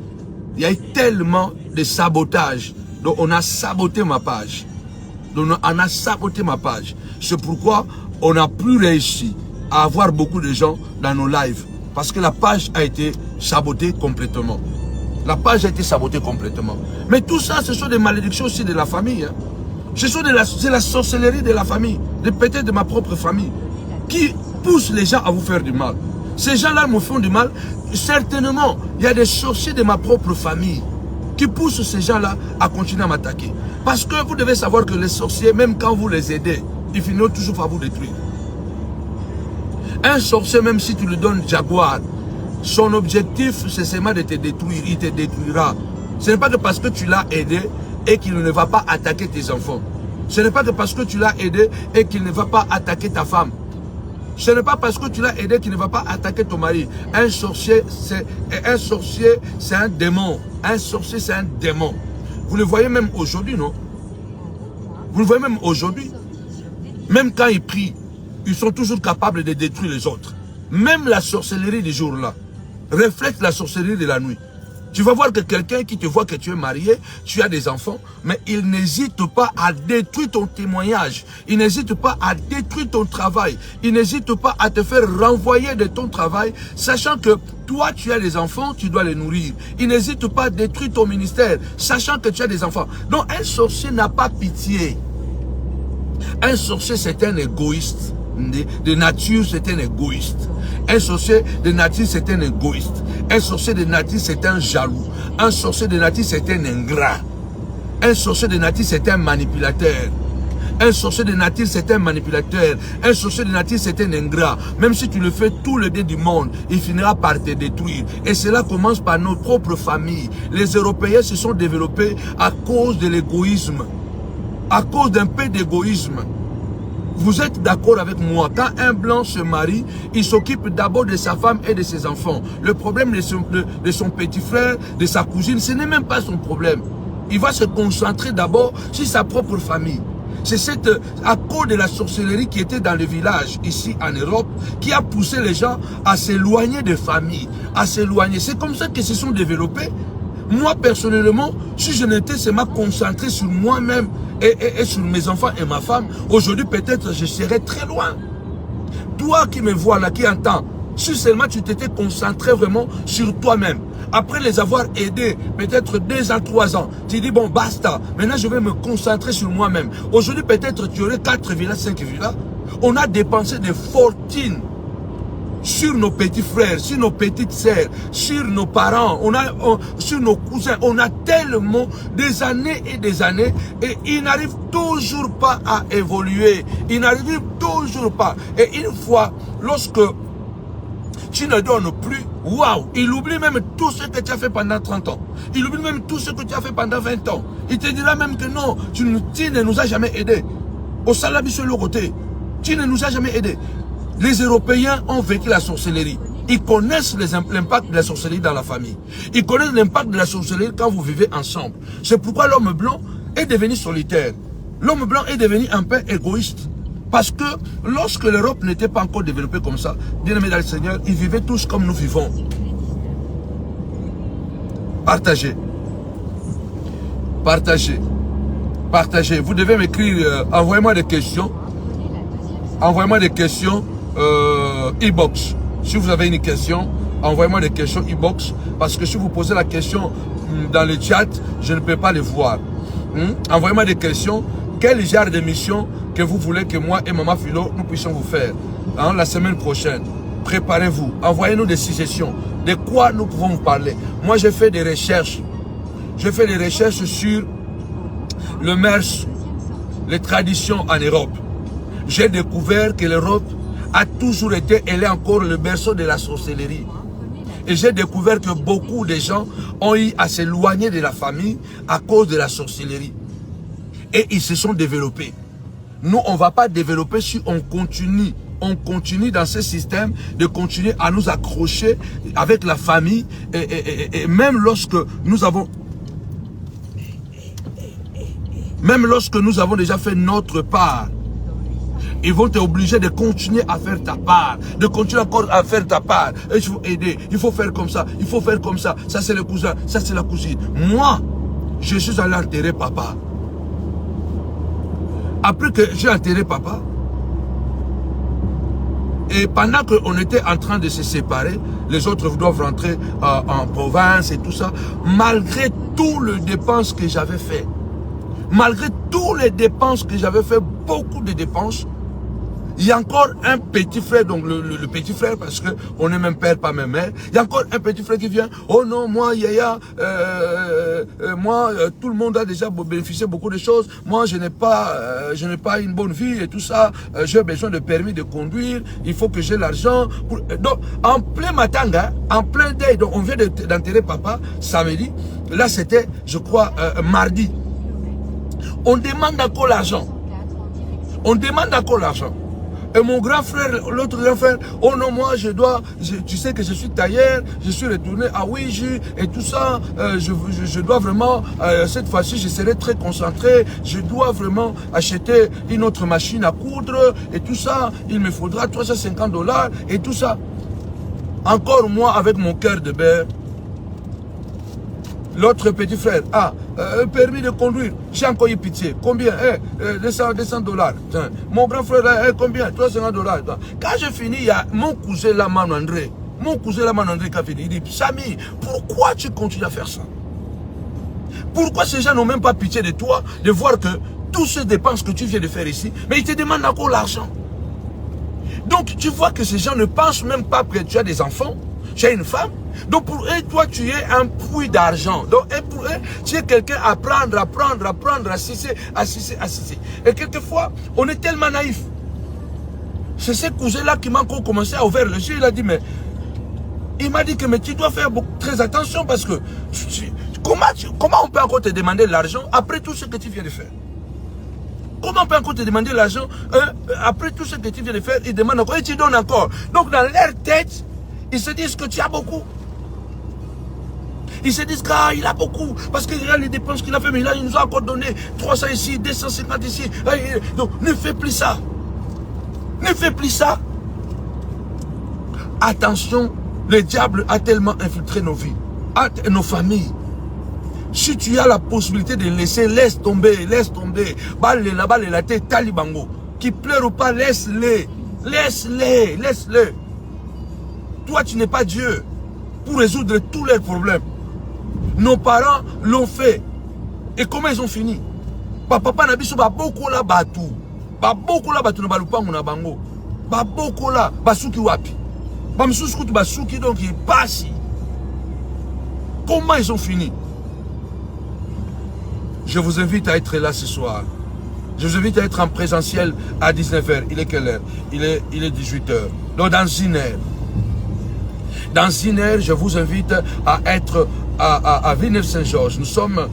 Il y a eu tellement de sabotage. Donc, on a saboté ma page. C'est pourquoi on n'a plus réussi à avoir beaucoup de gens dans nos lives. Parce que la page a été sabotée complètement. La page a été sabotée complètement. Mais tout ça, ce sont des malédictions aussi de la famille. Hein. C'est la sorcellerie de la famille, peut-être de ma propre famille, qui pousse les gens à vous faire du mal. Ces gens-là me font du mal. Certainement, il y a des sorciers de ma propre famille qui poussent ces gens-là à continuer à m'attaquer. Parce que vous devez savoir que les sorciers, même quand vous les aidez, ils finiront toujours par vous détruire. Un sorcier, même si tu lui donnes Jaguar, son objectif, c'est seulement de te détruire. Il te détruira. Ce n'est pas que parce que tu l'as aidé et qu'il ne va pas attaquer tes enfants. Ce n'est pas que parce que tu l'as aidé et qu'il ne va pas attaquer ta femme. Ce n'est pas parce que tu l'as aidé qu'il ne va pas attaquer ton mari. Un sorcier, c'est un démon. Un sorcier, c'est un démon. Vous le voyez même aujourd'hui, non? Vous le voyez même aujourd'hui. Même quand ils prient, ils sont toujours capables de détruire les autres. Même la sorcellerie du jour-là reflète la sorcellerie de la nuit. Tu vas voir que quelqu'un qui te voit que tu es marié, tu as des enfants, mais il n'hésite pas à détruire ton témoignage. Il n'hésite pas à détruire ton travail. Il n'hésite pas à te faire renvoyer de ton travail, sachant que toi, tu as des enfants, tu dois les nourrir. Il n'hésite pas à détruire ton ministère, sachant que tu as des enfants. Donc, un sorcier n'a pas pitié. Un sorcier, c'est un égoïste. De nature, c'est un égoïste. Un sorcier de nature, c'est un égoïste. Un sorcier de nature, c'est un jaloux. Un sorcier de nature, c'est un ingrat. Un sorcier de nature, c'est un manipulateur. Un sorcier de nature, c'est un manipulateur. Un sorcier de nature, c'est un ingrat. Même si tu le fais tout le dé du monde, il finira par te détruire. Et cela commence par notre propre famille. Les Européens se sont développés à cause de l'égoïsme. À cause d'un peu d'égoïsme. Vous êtes d'accord avec moi, quand un blanc se marie, il s'occupe d'abord de sa femme et de ses enfants. Le problème de son petit frère, de sa cousine, ce n'est même pas son problème. Il va se concentrer d'abord sur sa propre famille. C'est à cause de la sorcellerie qui était dans le village, ici en Europe, qui a poussé les gens à s'éloigner des familles, à s'éloigner. C'est comme ça qu'ils se sont développés. Moi, personnellement, si je n'étais seulement concentré sur moi-même et sur mes enfants et ma femme, aujourd'hui, peut-être, je serais très loin. Toi qui me vois là, qui entends, si seulement tu t'étais concentré vraiment sur toi-même, après les avoir aidés, peut-être 2 ans, 3 ans, tu dis, bon, basta, maintenant je vais me concentrer sur moi-même. Aujourd'hui, peut-être, tu aurais 4 villas, 5 villas. On a dépensé des fortunes sur nos petits frères, sur nos petites sœurs, sur nos parents, sur nos cousins. On a tellement des années et ils n'arrivent toujours pas à évoluer. Ils n'arrivent toujours pas. Et une fois, lorsque tu ne donnes plus, waouh, il oublie même tout ce que tu as fait pendant 30 ans. Il oublie même tout ce que tu as fait pendant 20 ans. Il te dira même que non, tu ne nous as jamais aidés. Au salabi sur le côté, tu ne nous as jamais aidés. Les Européens ont vécu la sorcellerie. Ils connaissent l'impact de la sorcellerie dans la famille. Ils connaissent l'impact de la sorcellerie quand vous vivez ensemble. C'est pourquoi l'homme blanc est devenu solitaire. L'homme blanc est devenu un peu égoïste. Parce que lorsque l'Europe n'était pas encore développée comme ça, bien-aimés dans le Seigneur, ils vivaient tous comme nous vivons. Partagez. Partagez. Partagez. Vous devez m'écrire, envoyez-moi des questions. Envoyez-moi des questions. E-box. Si vous avez une question, envoyez-moi des questions e-box, parce que si vous posez la question dans le chat, je ne peux pas les voir. Envoyez-moi des questions. Quel genre d'émission que vous voulez que moi et Maman Philo nous puissions vous faire la semaine prochaine? Préparez-vous. Envoyez-nous des suggestions. De quoi nous pouvons vous parler? Moi, j'ai fait des recherches. J'ai fait des recherches sur le mœurs, les traditions en Europe. J'ai découvert que l'Europe a toujours été, elle est encore le berceau de la sorcellerie. Et j'ai découvert que beaucoup de gens ont eu à s'éloigner de la famille à cause de la sorcellerie. Et ils se sont développés. Nous, on ne va pas développer si on continue. On continue dans ce système de continuer à nous accrocher avec la famille. Et même lorsque nous avons... Même lorsque nous avons déjà fait notre part, ils vont t'obliger de continuer à faire ta part, de continuer encore à faire ta part. Et il faut aider, il faut faire comme ça, il faut faire comme ça. Ça c'est le cousin, ça c'est la cousine. Moi, je suis allé enterrer papa. Après que j'ai enterré papa, et pendant qu'on était en train de se séparer, les autres doivent rentrer en province et tout ça, malgré toutes les dépenses que j'avais fait, malgré toutes les dépenses que j'avais fait, beaucoup de dépenses, Il y a encore un petit frère, donc le petit frère, parce que on n'est même père, pas même mère. Il y a encore un petit frère qui vient. Oh non, moi, Yaya, tout le monde a déjà bénéficié beaucoup de choses. Moi, je n'ai pas une bonne vie et tout ça. J'ai besoin de permis de conduire. Il faut que j'ai l'argent. Donc, en plein matanga, en plein deuil, donc on vient d'enterrer papa samedi. Là, c'était, je crois, mardi. On demande encore l'argent. On demande encore l'argent. Et mon grand frère, l'autre grand frère, oh non, moi tu sais que je suis tailleur, je suis retourné à Ouija et tout ça, je dois vraiment, cette fois-ci, je serai très concentré, je dois vraiment acheter une autre machine à coudre et tout ça, il me faudra 350 $ et tout ça. Encore moi, avec mon cœur de beurre, l'autre petit frère, permis de conduire, j'ai encore eu pitié. Combien? 200 $. Mon grand frère, combien? 350 $. Quand j'ai fini, il y a mon cousin Laman André. Mon cousin Laman André qui a fini. Il dit, Samy, pourquoi tu continues à faire ça? Pourquoi ces gens n'ont même pas pitié de toi, de voir que toutes ces dépenses que tu viens de faire ici, mais ils te demandent encore l'argent. Donc tu vois que ces gens ne pensent même pas que tu as des enfants, tu as une femme. Donc pour eux, toi, tu es un puits d'argent. Donc pour eux, tu es quelqu'un à prendre, à sucer. Et quelquefois, on est tellement naïf. C'est ce cousin-là qui m'a encore commencé à ouvrir les yeux. Il a dit, mais il m'a dit que mais tu dois faire très attention parce que comment on peut encore te demander de l'argent après tout ce que tu viens de faire? Comment on peut encore te demander de l'argent après tout ce que tu viens de faire? Ils demandent encore et tu donnes encore. Donc dans leur tête, ils se disent que tu as beaucoup. Ils se disent qu'il a beaucoup. Parce qu'il a les dépenses qu'il a fait. Mais là, il nous a encore donné 300 ici, 250 ici. Donc, ne fais plus ça. Ne fais plus ça. Attention, le diable a tellement infiltré nos vies, nos familles. Si tu as la possibilité de laisser, laisse tomber, laisse tomber. Balle là-bas, la tête, talibango. Qui pleure ou pas, laisse-les. Laisse-les, laisse-les. Toi, tu n'es pas Dieu pour résoudre tous leurs problèmes. Nos parents l'ont fait. Et comment ils ont fini? Papa n'a pas beaucoup là batou. Beaucoup là batou na balupangu na bango. Beaucoup là basuki wapi. Bamsusu kutu basuki donc il passe. Comment ils ont fini? Je vous invite à être là ce soir. Je vous invite à être en présentiel à 19h. Il est quelle heure? Il est 18h. Donc dans une heure. Dans une heure, je vous invite à être à Villeneuve-Saint-Georges. Nous sommes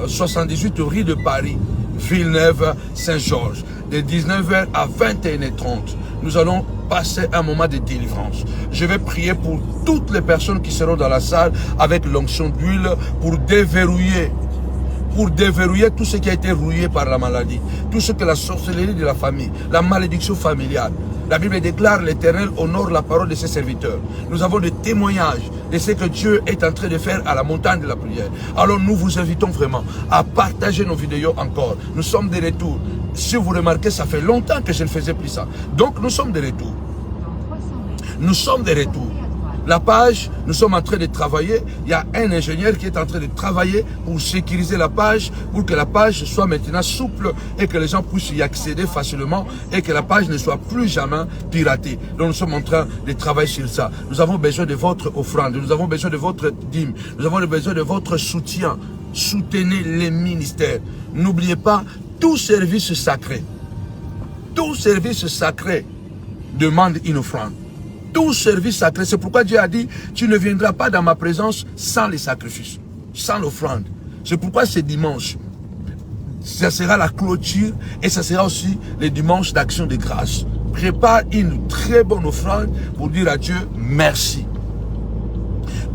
78 rue de Paris, Villeneuve-Saint-Georges. De 19h à 21h30, nous allons passer un moment de délivrance. Je vais prier pour toutes les personnes qui seront dans la salle avec l'onction d'huile pour déverrouiller tout ce qui a été rouillé par la maladie, tout ce que la sorcellerie de la famille, la malédiction familiale. La Bible déclare: l'Éternel honore la parole de ses serviteurs. Nous avons des témoignages de ce que Dieu est en train de faire à la montagne de la prière. Alors nous vous invitons vraiment à partager nos vidéos encore. Nous sommes de retour. Si vous remarquez, ça fait longtemps que je ne faisais plus ça. Donc nous sommes de retour. Nous sommes de retour. La page, nous sommes en train de travailler. Il y a un ingénieur qui est en train de travailler pour sécuriser la page, pour que la page soit maintenant souple et que les gens puissent y accéder facilement et que la page ne soit plus jamais piratée. Donc nous sommes en train de travailler sur ça. Nous avons besoin de votre offrande, nous avons besoin de votre dîme, nous avons besoin de votre soutien. Soutenez les ministères. N'oubliez pas, tout service sacré demande une offrande. Tout service sacré, c'est pourquoi Dieu a dit, tu ne viendras pas dans ma présence sans les sacrifices, sans l'offrande. C'est pourquoi ce dimanche, ça sera la clôture et ça sera aussi le dimanche d'action de grâce. Prépare une très bonne offrande pour dire à Dieu merci.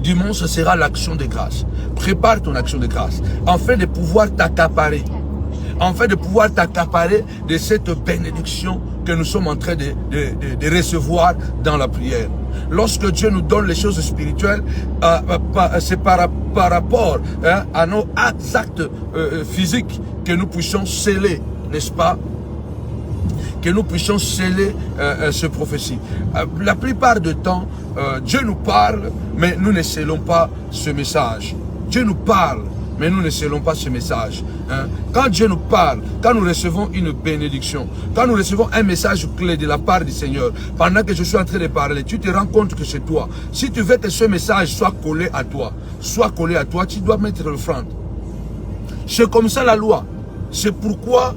Dimanche, ce sera l'action de grâce. Prépare ton action de grâce afin de pouvoir t'accaparer. Afin de pouvoir t'accaparer de cette bénédiction que nous sommes en train de recevoir dans la prière. Lorsque Dieu nous donne les choses spirituelles, c'est par rapport à nos actes physiques que nous puissions sceller, n'est-ce pas? Que nous puissions sceller ce prophétie. La plupart du temps, Dieu nous parle, mais nous ne scellons pas ce message. Dieu nous parle, mais nous ne scellons pas ce message. Hein. Quand Dieu nous parle, quand nous recevons une bénédiction, quand nous recevons un message clé de la part du Seigneur, pendant que je suis en train de parler, tu te rends compte que c'est toi. Si tu veux que ce message soit collé à toi, tu dois mettre l'offrande. C'est comme ça la loi. C'est pourquoi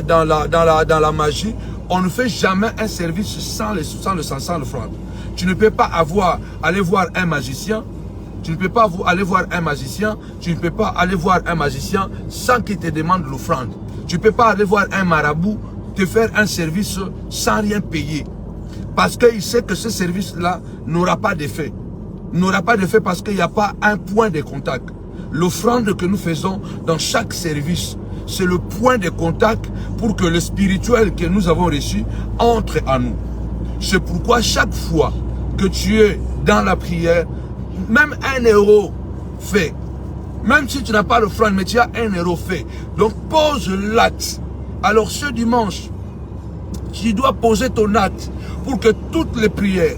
dans la magie, on ne fait jamais un service sans l'offrande. Tu ne peux pas aller voir un magicien. Tu ne peux pas aller voir un magicien. Tu ne peux pas aller voir un magicien sans qu'il te demande l'offrande. Tu ne peux pas aller voir un marabout te faire un service sans rien payer. Parce qu'il sait que ce service-là n'aura pas d'effet. N'aura pas d'effet parce qu'il n'y a pas un point de contact. L'offrande que nous faisons dans chaque service, c'est le point de contact pour que le spirituel que nous avons reçu entre à nous. C'est pourquoi chaque fois que tu es dans la prière, même 1 euro fait. Même si tu n'as pas l'offrande, mais tu as 1 euro fait. Donc pose l'acte. Alors ce dimanche, tu dois poser ton acte pour que toutes les prières,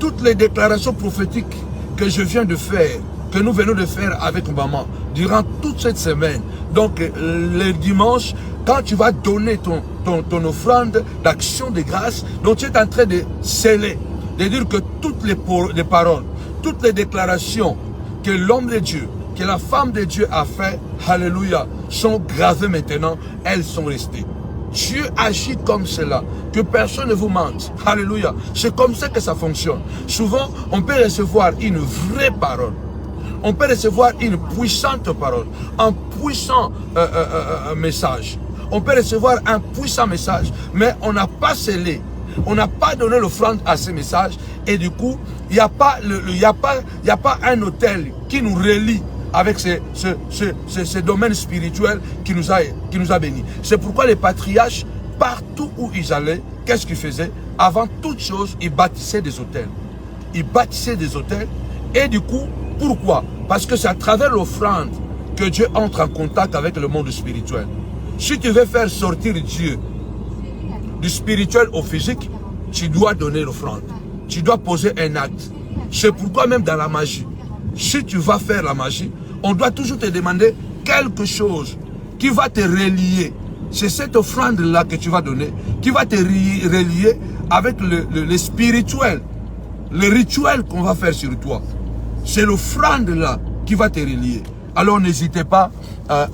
toutes les déclarations prophétiques que je viens de faire, que nous venons de faire avec maman, durant toute cette semaine. Donc le dimanche, quand tu vas donner ton offrande d'action de grâce, donc tu es en train de sceller, de dire que toutes les paroles, toutes les déclarations que l'homme de Dieu, que la femme de Dieu a fait, alléluia, sont gravées maintenant, elles sont restées. Dieu agit comme cela, que personne ne vous mente, alléluia. C'est comme ça que ça fonctionne. Souvent, on peut recevoir une vraie parole. On peut recevoir une puissante parole, un puissant message. On peut recevoir un puissant message, mais on n'a pas scellé. On n'a pas donné l'offrande à ce message. Et du coup, il n'y a pas un hôtel qui nous relie avec ce domaine spirituel qui nous a bénis. C'est pourquoi les patriarches, partout où ils allaient, qu'est-ce qu'ils faisaient? Avant toute chose, ils bâtissaient des hôtels. Ils bâtissaient des hôtels. Et du coup, pourquoi? Parce que c'est à travers l'offrande que Dieu entre en contact avec le monde spirituel. Si tu veux faire sortir Dieu du spirituel au physique, tu dois donner l'offrande. Tu dois poser un acte. C'est pourquoi même dans la magie, si tu vas faire la magie, on doit toujours te demander quelque chose qui va te relier. C'est cette offrande-là que tu vas donner, qui va te relier avec le spirituel, le rituel qu'on va faire sur toi. C'est l'offrande-là qui va te relier. Alors n'hésitez pas à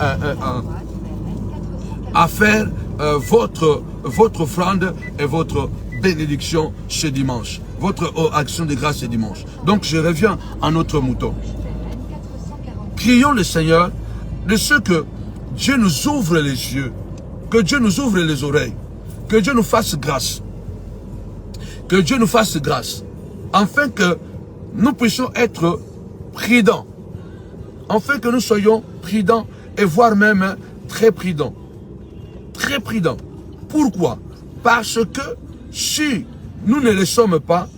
faire votre offrande et votre bénédiction ce dimanche. Votre action de grâce ce dimanche. Donc je reviens à notre mouton. Prions le Seigneur de ce que Dieu nous ouvre les yeux, que Dieu nous ouvre les oreilles, que Dieu nous fasse grâce. Que Dieu nous fasse grâce, afin que nous puissions être prudents, afin que nous soyons prudents et voire même très prudents. Très prudents. Pourquoi? Parce que si nous ne le sommes pas,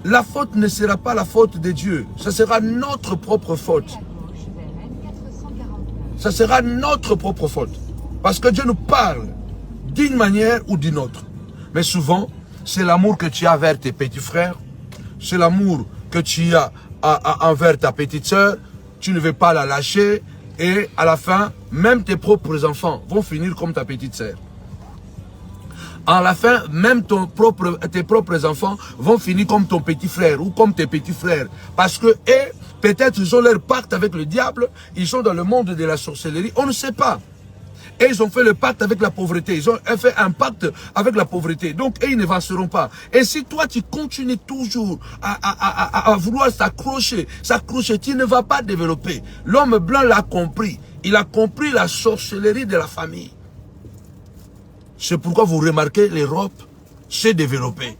la faute ne sera pas la faute de Dieu. Ce sera notre propre faute. Ce sera notre propre faute. Parce que Dieu nous parle d'une manière ou d'une autre. Mais souvent, c'est l'amour que tu as envers tes petits frères. C'est l'amour que tu as envers ta petite sœur. Tu ne veux pas la lâcher. Et à la fin, même tes propres enfants vont finir comme ta petite sœur. À la fin, même tes propres enfants vont finir comme ton petit frère ou comme tes petits frères. Parce que peut-être ils ont leur pacte avec le diable, ils sont dans le monde de la sorcellerie, on ne sait pas. Et ils ont fait le pacte avec la pauvreté, ils ont fait un pacte avec la pauvreté. Donc, ils n'avanceront pas. Et si toi, tu continues toujours à vouloir s'accrocher, tu ne vas pas développer. L'homme blanc l'a compris. Il a compris la sorcellerie de la famille. C'est pourquoi vous remarquez, l'Europe s'est développée.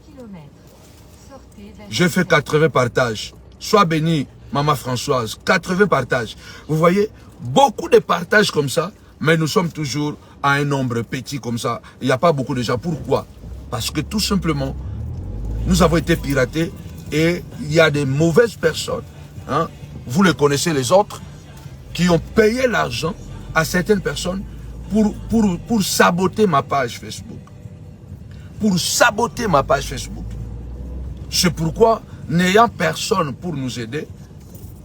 J'ai fait 80 partages. Sois béni, Maman Françoise. 80 partages. Vous voyez, beaucoup de partages comme ça, mais nous sommes toujours à un nombre petit comme ça. Il n'y a pas beaucoup de gens. Pourquoi? Parce que tout simplement, nous avons été piratés et il y a des mauvaises personnes. Hein, vous les connaissez les autres, qui ont payé l'argent à certaines personnes pour saboter ma page Facebook. Pour saboter ma page Facebook. C'est pourquoi, n'ayant personne pour nous aider,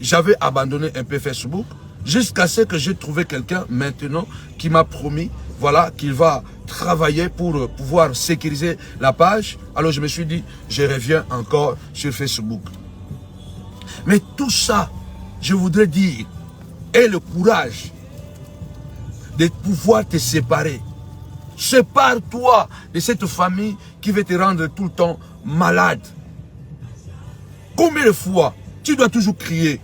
j'avais abandonné un peu Facebook Jusqu'à ce que j'ai trouvé quelqu'un maintenant qui m'a promis, voilà, qu'il va travailler pour pouvoir sécuriser la page. Alors je me suis dit, je reviens encore sur Facebook. Mais tout ça, je voudrais dire, est le courage de pouvoir te séparer. Sépare-toi de cette famille qui veut te rendre tout le temps malade. Combien de fois tu dois toujours crier?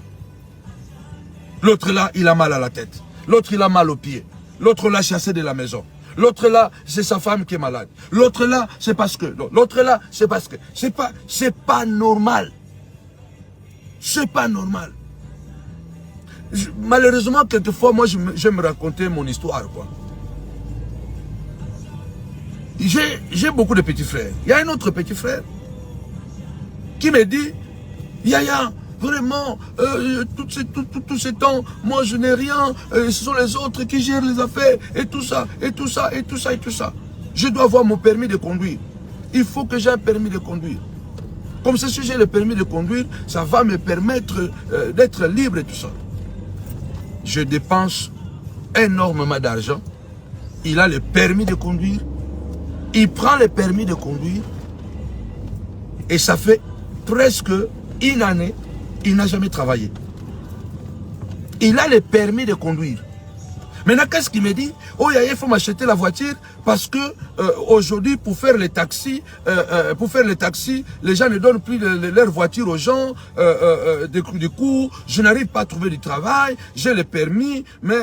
L'autre là, il a mal à la tête. L'autre, il a mal aux pieds. L'autre l'a chassé de la maison. L'autre là, c'est sa femme qui est malade. L'autre là, c'est parce que. L'autre là, c'est parce que. C'est pas normal. C'est pas normal. Malheureusement, quelquefois, moi, j'aime raconter mon histoire, quoi. J'ai beaucoup de petits frères. Il y a un autre petit frère qui me dit, Yaya, vraiment, tout ce temps, moi je n'ai rien, ce sont les autres qui gèrent les affaires, et tout ça, et tout ça, et tout ça, et tout ça. Je dois avoir mon permis de conduire. Il faut que j'ai un permis de conduire. Comme ça, si j'ai le permis de conduire, ça va me permettre d'être libre et tout ça. Je dépense énormément d'argent. Il a le permis de conduire. Il prend le permis de conduire. Et ça fait presque une année, il n'a jamais travaillé. Il a le permis de conduire. Maintenant, qu'est-ce qu'il me dit? Oh, il faut m'acheter la voiture parce que aujourd'hui, pour faire les taxis, les gens ne donnent plus leur voiture aux gens. Du coup, je n'arrive pas à trouver du travail. J'ai le permis, mais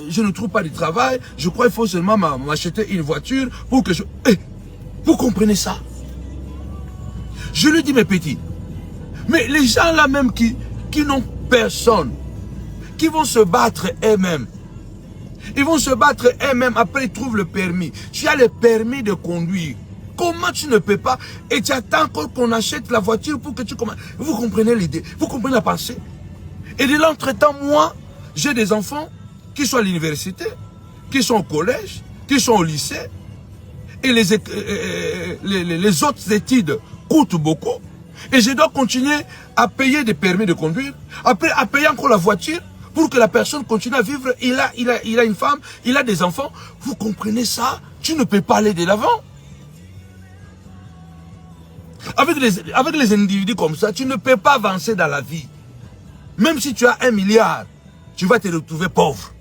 je ne trouve pas du travail. Je crois qu'il faut seulement m'acheter une voiture pour que je... Eh, vous comprenez ça? Je lui dis, mes petits, mais les gens là même qui n'ont personne, qui vont se battre eux-mêmes, ils vont se battre eux-mêmes, après ils trouvent le permis. Tu as le permis de conduire. Comment tu ne peux pas? Et tu attends encore qu'on achète la voiture pour que tu commences. Vous comprenez l'idée? Vous comprenez la pensée? Et de l'entretemps, moi, j'ai des enfants qui sont à l'université, qui sont au collège, qui sont au lycée. Et les autres études coûtent beaucoup. Et je dois continuer à payer des permis de conduire. Après, à payer encore la voiture pour que la personne continue à vivre. Il a une femme, il a des enfants. Vous comprenez ça? Tu ne peux pas aller de l'avant. Avec les individus comme ça, tu ne peux pas avancer dans la vie. Même si tu as 1 milliard, tu vas te retrouver pauvre.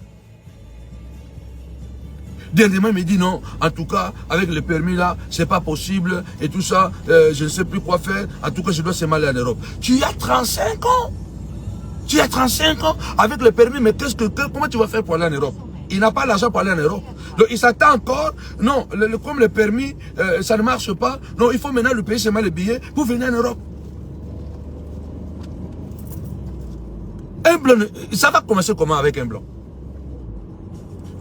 Dernièrement, il me dit non, en tout cas, avec le permis là, c'est pas possible, et tout ça, je ne sais plus quoi faire, en tout cas, je dois s'en aller en Europe. Tu as 35 ans. Tu as 35 ans avec le permis, mais comment tu vas faire pour aller en Europe? Il n'a pas l'argent pour aller en Europe. Donc, il s'attend encore, non, comme le permis, ça ne marche pas, non, il faut maintenant lui payer seulement le billet pour venir en Europe. Un blanc, ça va commencer comment avec un blanc?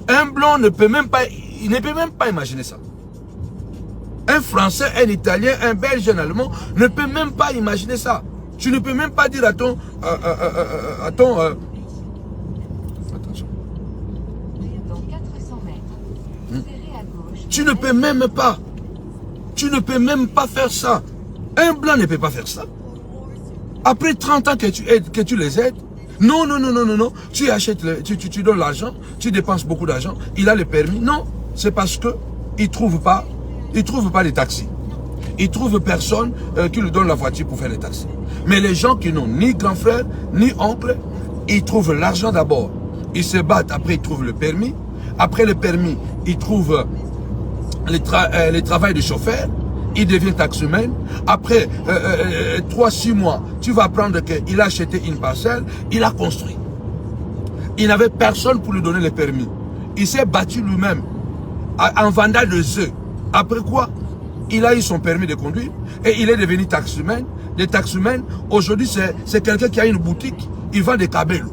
Un blanc ne peut même pas, il ne peut même pas imaginer ça. Un Français, un Italien, un Belge, un Allemand ne peut même pas imaginer ça. Tu ne peux même pas dire à ton... attention. Dans 400 mètres, à gauche. Tu ne peux même pas. Tu ne peux même pas faire ça. Un blanc ne peut pas faire ça. Après 30 ans que tu les aides, non, non, non, non, non, non. Tu achètes, tu donnes l'argent, tu dépenses beaucoup d'argent. Il a le permis. Non, c'est parce que il trouve pas les taxis. Il trouve personne qui lui donne la voiture pour faire les taxis. Mais les gens qui n'ont ni grand frère, ni oncle, ils trouvent l'argent d'abord. Ils se battent, après ils trouvent le permis. Après le permis, ils trouvent le travail de chauffeur. Il devient taxman. Après 3-6 mois, tu vas apprendre qu'il a acheté une parcelle, il a construit. Il n'avait personne pour lui donner le permis. Il s'est battu lui-même en vendant des œufs. Après quoi, il a eu son permis de conduire et il est devenu taxman. Des taxman, aujourd'hui, c'est quelqu'un qui a une boutique, il vend des câbles.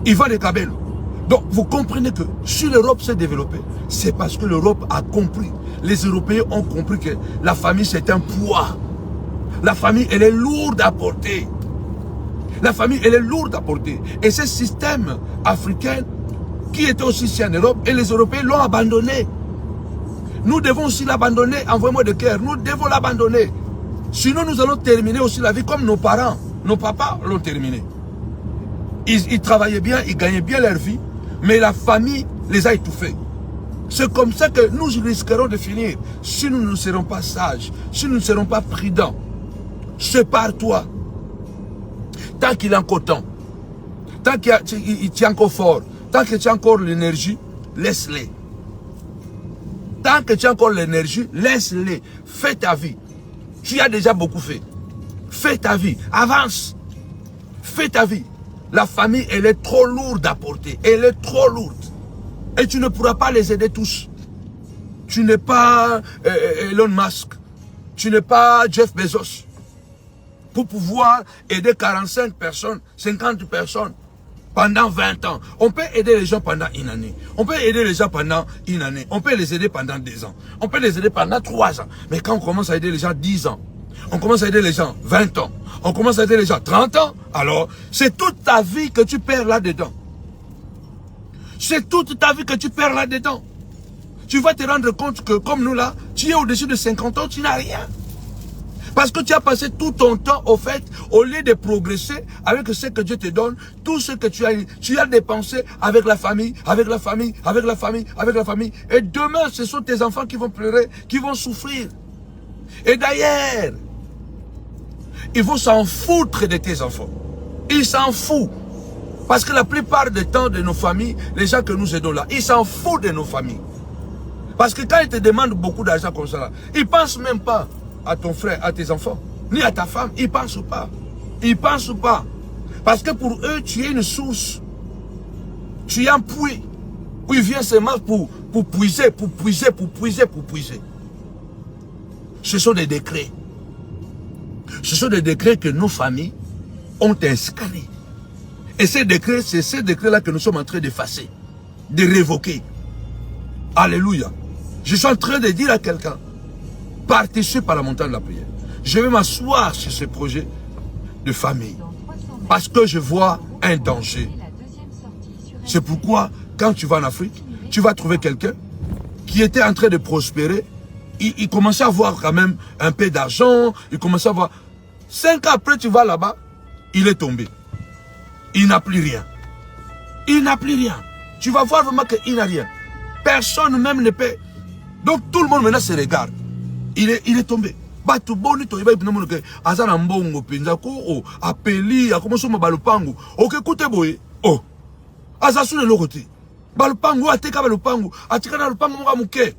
Il vend des câbles. Donc, vous comprenez que si l'Europe s'est développée, c'est parce que l'Europe a compris. Les Européens ont compris que la famille, c'est un poids. La famille, elle est lourde à porter. La famille, elle est lourde à porter. Et ce système africain, qui était aussi ici en Europe, et les Européens l'ont abandonné. Nous devons aussi l'abandonner. Envoyez-moi de cœur. Nous devons l'abandonner. Sinon, nous allons terminer aussi la vie comme nos parents. Nos papas l'ont terminé. Ils travaillaient bien, ils gagnaient bien leur vie, mais la famille les a étouffés. C'est comme ça que nous risquerons de finir si nous ne serons pas sages, si nous ne serons pas prudents. Sépare-toi. Tant qu'il est encore temps, tant qu'il tient encore fort, tant que tu as encore l'énergie, laisse-les. Tant que tu as encore l'énergie, laisse-les. Fais ta vie. Tu as déjà beaucoup fait. Fais ta vie. Avance. Fais ta vie. La famille, elle est trop lourde à porter. Elle est trop lourde. Et tu ne pourras pas les aider tous. Tu n'es pas Elon Musk. Tu n'es pas Jeff Bezos. Pour pouvoir aider 45 personnes, 50 personnes pendant 20 ans. On peut aider les gens pendant une année. On peut aider les gens pendant une année. On peut les aider pendant 2 ans. On peut les aider pendant 3 ans. Mais quand on commence à aider les gens 10 ans, on commence à aider les gens 20 ans, on commence à aider les gens 30 ans, alors c'est toute ta vie que tu perds là-dedans. C'est toute ta vie que tu perds là-dedans. Tu vas te rendre compte que comme nous là, tu es au-dessus de 50 ans, tu n'as rien. Parce que tu as passé tout ton temps, au fait, au lieu de progresser avec ce que Dieu te donne, tout ce que tu as dépensé avec la famille, avec la famille, avec la famille, avec la famille. Et demain, ce sont tes enfants qui vont pleurer, qui vont souffrir. Et d'ailleurs, ils vont s'en foutre de tes enfants. Ils s'en foutent. Parce que la plupart du temps de nos familles, les gens que nous aidons là, ils s'en foutent de nos familles. Parce que quand ils te demandent beaucoup d'argent comme ça, là, ils ne pensent même pas à ton frère, à tes enfants, ni à ta femme. Ils ne pensent pas. Ils ne pensent pas. Parce que pour eux, tu es une source. Tu es un puits. Où ils viennent seulement pour puiser, pour puiser, pour puiser, pour puiser. Ce sont des décrets. Ce sont des décrets que nos familles ont inscrits. Et ces décrets, c'est ces décrets-là que nous sommes en train d'effacer, de révoquer. Alléluia. Je suis en train de dire à quelqu'un, participe à la montagne de la prière. Je vais m'asseoir sur ce projet de famille. Parce que je vois un danger. C'est pourquoi, quand tu vas en Afrique, tu vas trouver quelqu'un qui était en train de prospérer. Il commençait à avoir quand même un peu d'argent. Il commençait à avoir... 5 ans après, tu vas là-bas, il est tombé. Il n'a plus rien. Il n'a plus rien. Tu vas voir vraiment qu'il n'a rien. Personne même ne peut. Donc tout le monde maintenant se regarde. Il est tombé. Batu boni to iba ipina monoke azana mbongo penza ko o apeli akomoso mabalupango. OK koute boye. Oh. Azasu le lokote. Balupango ateka balupango, atika na lupango moka muke.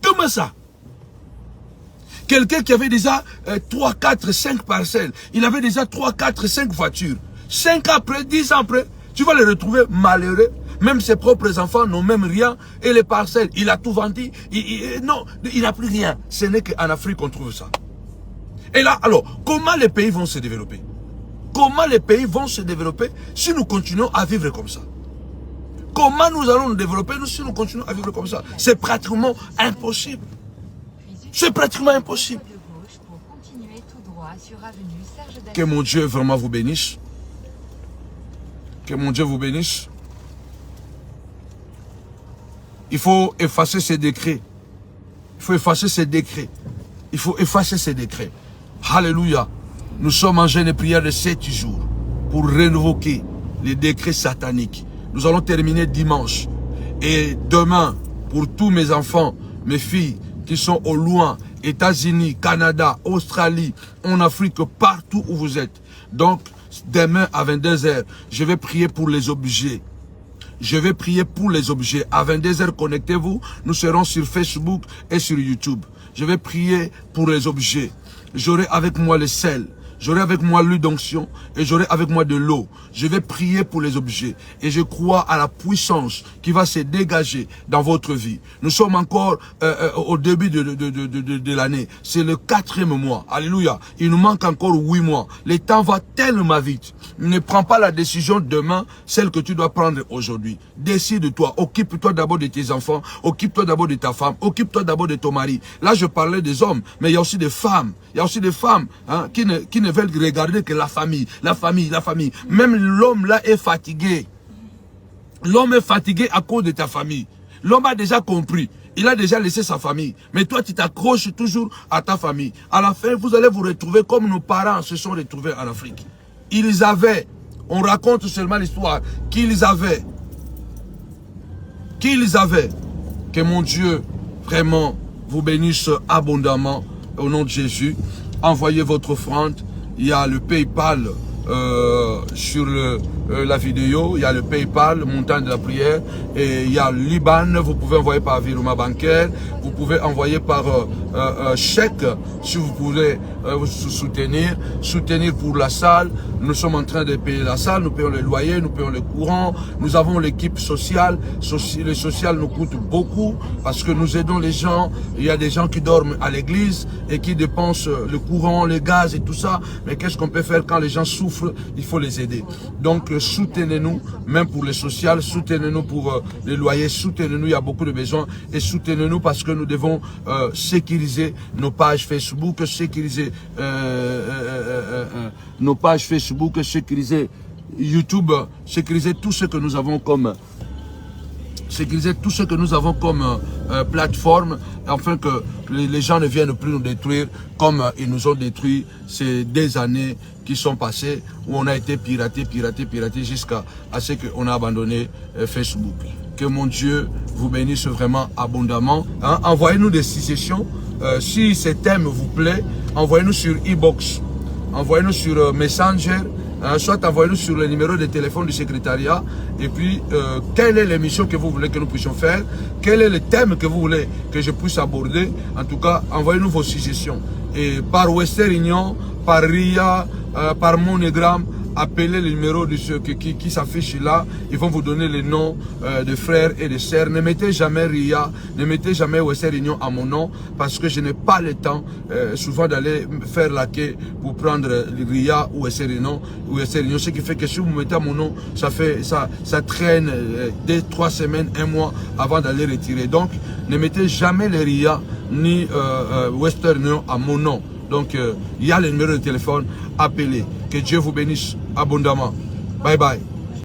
Comment ça? Quelqu'un qui avait déjà 3, 4, 5 parcelles. Il avait déjà 3, 4, 5 voitures. 5 ans après, 10 ans après, tu vas le retrouver malheureux. Même ses propres enfants n'ont même rien. Et les parcelles, il a tout vendu. Non, il n'a plus rien. Ce n'est qu'en Afrique qu'on trouve ça. Et là, alors, comment les pays vont se développer? Comment les pays vont se développer si nous continuons à vivre comme ça? Comment nous allons nous développer si nous continuons à vivre comme ça? C'est pratiquement impossible. C'est pratiquement impossible. Que mon Dieu vraiment vous bénisse. Que mon Dieu vous bénisse. Il faut effacer ces décrets. Il faut effacer ces décrets. Il faut effacer ces décrets. Alléluia. Nous sommes en jeûne et prière de 7 jours pour révoquer les décrets sataniques. Nous allons terminer dimanche. Et demain, pour tous mes enfants, mes filles qui sont au loin, États-Unis, Canada, Australie, en Afrique, partout où vous êtes. Donc, demain à 22 h, je vais prier pour les objets. Je vais prier pour les objets. À 22 h, connectez-vous. Nous serons sur Facebook et sur YouTube. Je vais prier pour les objets. J'aurai avec moi le sel. J'aurai avec moi l'huile d'onction et j'aurai avec moi de l'eau. Je vais prier pour les objets et je crois à la puissance qui va se dégager dans votre vie. Nous sommes encore au début de l'année. C'est le 4e mois. Alléluia. Il nous manque encore 8 mois. Le temps va tellement vite. Ne prends pas la décision demain, celle que tu dois prendre aujourd'hui. Décide-toi. Occupe-toi d'abord de tes enfants. Occupe-toi d'abord de ta femme. Occupe-toi d'abord de ton mari. Là, je parlais des hommes, mais il y a aussi des femmes. Il y a aussi des femmes qui ne veulent regarder que la famille, la famille, la famille. Même l'homme là est fatigué. L'homme est fatigué à cause de ta famille. L'homme a déjà compris. Il a déjà laissé sa famille. Mais toi, tu t'accroches toujours à ta famille. À la fin, vous allez vous retrouver comme nos parents se sont retrouvés en Afrique. Ils avaient, On raconte seulement l'histoire qu'ils avaient. Qu'ils avaient. Que mon Dieu, vraiment, vous bénisse abondamment au nom de Jésus. Envoyez votre offrande. Il y a le PayPal sur la vidéo. Il y a le PayPal, le montant de la prière. Et il y a l'IBAN. Vous pouvez envoyer par virement bancaire. Vous pouvez envoyer par chèque si vous voulez vous soutenir. Soutenir pour la salle. Nous sommes en train de payer la salle. Nous payons les loyers, nous payons les courants. Nous avons l'équipe sociale. Le social nous coûte beaucoup parce que nous aidons les gens. Il y a des gens qui dorment à l'église et qui dépensent le courant, le gaz et tout ça. Mais qu'est-ce qu'on peut faire quand les gens souffrent? Il faut les aider. Donc soutenez-nous, même pour les sociales, soutenez-nous pour les loyers, soutenez-nous, il y a beaucoup de besoins. Et soutenez-nous parce que nous devons sécuriser nos pages Facebook, sécuriser nos pages Facebook, sécuriser YouTube, sécuriser tout ce que nous avons comme plateforme, afin que les gens ne viennent plus nous détruire comme ils nous ont détruit ces des années qui sont passées où on a été piraté jusqu'à ce qu'on a abandonné Facebook. Que mon Dieu vous bénisse vraiment abondamment. Hein? Envoyez-nous des suggestions. Si ces thèmes vous plaît, envoyez-nous sur e-box, envoyez-nous sur Messenger, soit envoyez-nous sur le numéro de téléphone du secrétariat. Et puis, quelle est l'émission que vous voulez que nous puissions faire? Quel est le thème que vous voulez que je puisse aborder? En tout cas, envoyez-nous vos suggestions. Et par Western Union, par RIA, par MoneyGram, appelez le numéro de ceux qui s'affiche là. Ils vont vous donner les noms de frères et de sœurs. Ne mettez jamais RIA, ne mettez jamais Western Union à mon nom, parce que je n'ai pas le temps souvent d'aller faire la queue pour prendre RIA ou Western Union. Ce qui fait que si vous mettez à mon nom, ça traîne 2-3 semaines, 1 mois avant d'aller retirer. Donc ne mettez jamais les RIA ni Western Union à mon nom. Donc il y a le numéro de téléphone, appelez. Que Dieu vous bénisse abondamment. Bye bye.